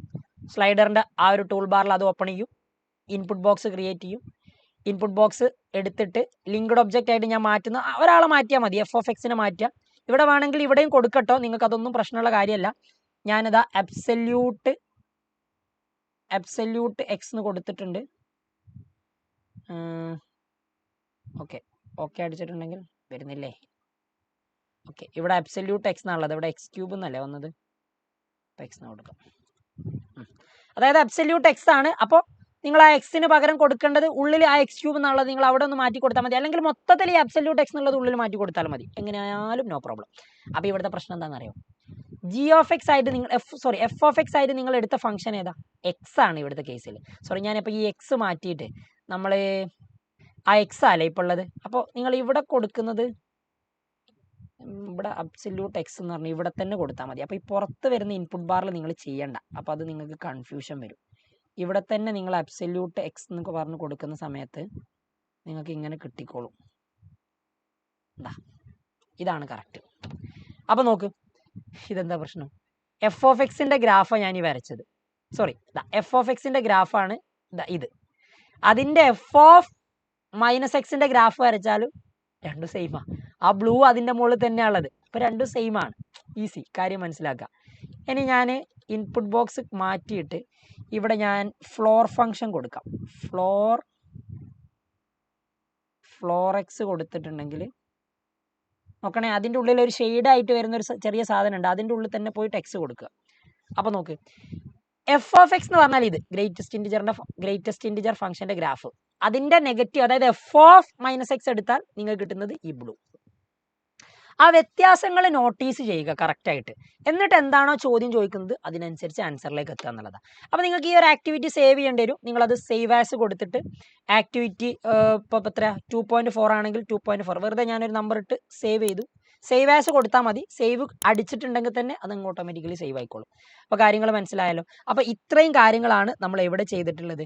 സ്ലൈഡറിൻ്റെ ആ ഒരു ടൂൾ ബാറിൽ അത് ഓപ്പൺ ചെയ്യും, ഇൻപുട്ട് ബോക്സ് ക്രിയേറ്റ് ചെയ്യും. ഇൻപുട്ട് ബോക്സ് എടുത്തിട്ട് ലിങ്ക്ഡ് ഒബ്ജക്റ്റ് ആയിട്ട് ഞാൻ മാറ്റുന്ന ഒരാളെ മാറ്റിയാൽ മതി. എഫ് ഓഫ് എക്സിനെ മാറ്റാം. ഇവിടെ വേണമെങ്കിൽ ഇവിടെയും കൊടുക്കട്ടോ, നിങ്ങൾക്ക് അതൊന്നും പ്രശ്നമുള്ള കാര്യമല്ല. ഞാനിതാ അബ്സല്യൂട്ട് എക്സ് എന്ന് കൊടുത്തിട്ടുണ്ട്. ഓക്കെ അടിച്ചിട്ടുണ്ടെങ്കിൽ വരുന്നില്ലേ? ഓക്കെ, ഇവിടെ അബ്സല്യൂട്ട് എക്സ് എന്നുള്ളത്, ഇവിടെ എക്സ് ക്യൂബ് എന്നല്ലേ വന്നത്. എക്സ് എന്ന് കൊടുക്കാം. അതായത് അബ്സല്യൂട്ട് എക്സ് ആണ്. അപ്പോൾ നിങ്ങൾ ആ എക്സിന് പകരം കൊടുക്കേണ്ടത് ഉള്ളിൽ ആ എക്സ് ക്യൂബ് എന്നുള്ളത് നിങ്ങൾ അവിടെ ഒന്ന് മാറ്റി കൊടുത്താൽ മതി. അല്ലെങ്കിൽ മൊത്തത്തിൽ ഈ അബ്സല്യൂട്ട് എക്സ് എന്നുള്ളത് ഉള്ളിൽ മാറ്റി കൊടുത്താൽ മതി. എങ്ങനെയായാലും നോ പ്രോബ്ലം. അപ്പോൾ ഇവിടുത്തെ പ്രശ്നം എന്താണെന്ന് അറിയോ, ജി ഓഫ് എക്സ് ആയിട്ട് നിങ്ങൾ എഫ് ഓഫ് എക്സ് ആയിട്ട് നിങ്ങൾ എടുത്ത ഫംഗ്ഷൻ ഏതാ? എക്സ് ആണ് ഇവിടുത്തെ കേസിൽ. ഞാനിപ്പോൾ ഈ എക്സ് മാറ്റിയിട്ട് നമ്മൾ ആ എക്സ് അല്ലേ ഇപ്പോൾ ഉള്ളത്. അപ്പോൾ നിങ്ങൾ ഇവിടെ കൊടുക്കുന്നത്, ഇവിടെ അബ്സല്യൂട്ട് എക്സ് എന്ന് പറഞ്ഞാൽ ഇവിടെ തന്നെ കൊടുത്താൽ മതി. അപ്പോൾ ഈ പുറത്ത് വരുന്ന ഇൻപുട്ട് ബാറിൽ നിങ്ങൾ ചെയ്യണ്ട. അപ്പോൾ അത് നിങ്ങൾക്ക് കൺഫ്യൂഷൻ വരും. ഇവിടെ തന്നെ നിങ്ങൾ അബ്സല്യൂട്ട് എക്സ് എന്നൊക്കെ പറഞ്ഞ് കൊടുക്കുന്ന സമയത്ത് നിങ്ങൾക്ക് ഇങ്ങനെ കിട്ടിക്കോളും. ഇതാണ് കറക്റ്റ്. അപ്പോൾ നോക്ക്, ഇതെന്താ പ്രശ്നം? എഫ് ഓഫ് എക്സിൻ്റെ ഗ്രാഫാണ് ഞാൻ ഈ വരച്ചത്. എഫ് ഓഫ് എക്സിൻ്റെ ഗ്രാഫാണ് ഇത്. അതിൻ്റെ എഫ് ഓഫ് മൈനസ് എക്സിൻ്റെ ഗ്രാഫ് വരച്ചാലും രണ്ടും സെയിമാണ്. ആ ബ്ലൂ അതിൻ്റെ മുകളിൽ തന്നെയാണുള്ളത്. അപ്പോൾ രണ്ടും സെയിമാണ്. ഈസി, കാര്യം മനസ്സിലാക്കുക. ഇനി ഞാൻ ഇൻപുട്ട് ബോക്സ് മാറ്റിയിട്ട് ഇവിടെ ഞാൻ ഫ്ലോർ ഫംഗ്ഷൻ കൊടുക്കാം. ഫ്ലോർ എക്സ് കൊടുത്തിട്ടുണ്ടെങ്കിൽ നോക്കണേ, അതിൻ്റെ ഉള്ളിൽ ഒരു ഷെയ്ഡായിട്ട് വരുന്നൊരു ചെറിയ സാധനം ഉണ്ട്. അതിൻ്റെ ഉള്ളിൽ തന്നെ പോയിട്ട് എക്സ് കൊടുക്കുക. അപ്പോൾ നോക്ക്, എഫ് ഓഫ് എക്സ് എന്ന് പറഞ്ഞാൽ ഇത് ഗ്രേറ്റസ്റ്റ് ഇൻറ്റിജർ ഫംഗ്ഷൻ്റെ ഗ്രാഫ്. അതിൻ്റെ നെഗറ്റീവ്, അതായത് എഫ് ഓഫ് മൈനസ് എക്സ് എടുത്താൽ നിങ്ങൾക്ക് കിട്ടുന്നത് ഈ ബ്ലൂ. ആ വ്യത്യാസങ്ങൾ നോട്ടീസ് ചെയ്യുക കറക്റ്റായിട്ട്. എന്നിട്ട് എന്താണോ ചോദ്യം ചോദിക്കുന്നത് അതിനനുസരിച്ച് ആൻസറിലേക്ക് എത്തുക എന്നുള്ളതാണ്. അപ്പോൾ നിങ്ങൾക്ക് ഈ ഒരു ആക്ടിവിറ്റി സേവ് ചെയ്യേണ്ടി വരും. നിങ്ങളത് സേവ് ആസ് കൊടുത്തിട്ട് ആക്ടിവിറ്റി ഇപ്പോൾ എത്ര 2.4 ആണെങ്കിൽ 2.4 വെറുതെ ഞാനൊരു നമ്പർ ഇട്ട് സേവ് ചെയ്തു. സേവ് ആസ് കൊടുത്താൽ മതി. സേവ് അടിച്ചിട്ടുണ്ടെങ്കിൽ തന്നെ അത് ഓട്ടോമാറ്റിക്കലി സേവ് ആയിക്കോളും. അപ്പോൾ കാര്യങ്ങൾ മനസ്സിലായല്ലോ. അപ്പോൾ ഇത്രയും കാര്യങ്ങളാണ് നമ്മൾ എവിടെ ചെയ്തിട്ടുള്ളത്,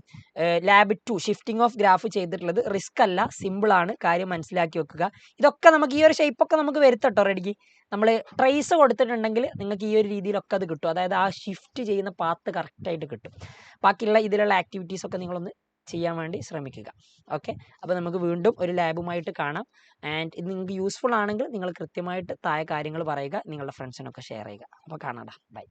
ലാബ് 2 ഷിഫ്റ്റിംഗ് ഓഫ് ഗ്രാഫ് ചെയ്തിട്ടുള്ളത്. റിസ്ക് അല്ല, സിമ്പിളാണ്. കാര്യം മനസ്സിലാക്കി വെക്കുക. ഇതൊക്കെ നമുക്ക് ഈ ഒരു ഷേപ്പൊക്കെ നമുക്ക് വരുത്തട്ടോ റെഡിക്ക്. നമ്മൾ ട്രേസ് കൊടുത്തിട്ടുണ്ടെങ്കിൽ നിങ്ങൾക്ക് ഈ ഒരു രീതിയിലൊക്കെ അത് കിട്ടും. അതായത് ആ ഷിഫ്റ്റ് ചെയ്യുന്ന പാത്ത് കറക്റ്റായിട്ട് കിട്ടും. ബാക്കിയുള്ള ഇതിലുള്ള ആക്ടിവിറ്റീസൊക്കെ നിങ്ങളൊന്ന് ചെയ്യാൻ വേണ്ടി ശ്രമിക്കുക. ഓക്കെ, അപ്പോൾ നമുക്ക് വീണ്ടും ഒരു ലാബുമായിട്ട് കാണാം. ആൻഡ് ഇത് നിങ്ങൾക്ക് യൂസ്ഫുൾ ആണെങ്കിൽ നിങ്ങൾ കൃത്യമായിട്ട് താഴെ കാര്യങ്ങൾ പറയുക, നിങ്ങളുടെ ഫ്രണ്ട്സിനൊക്കെ ഷെയർ ചെയ്യുക. അപ്പോൾ കാണാം. ബൈ.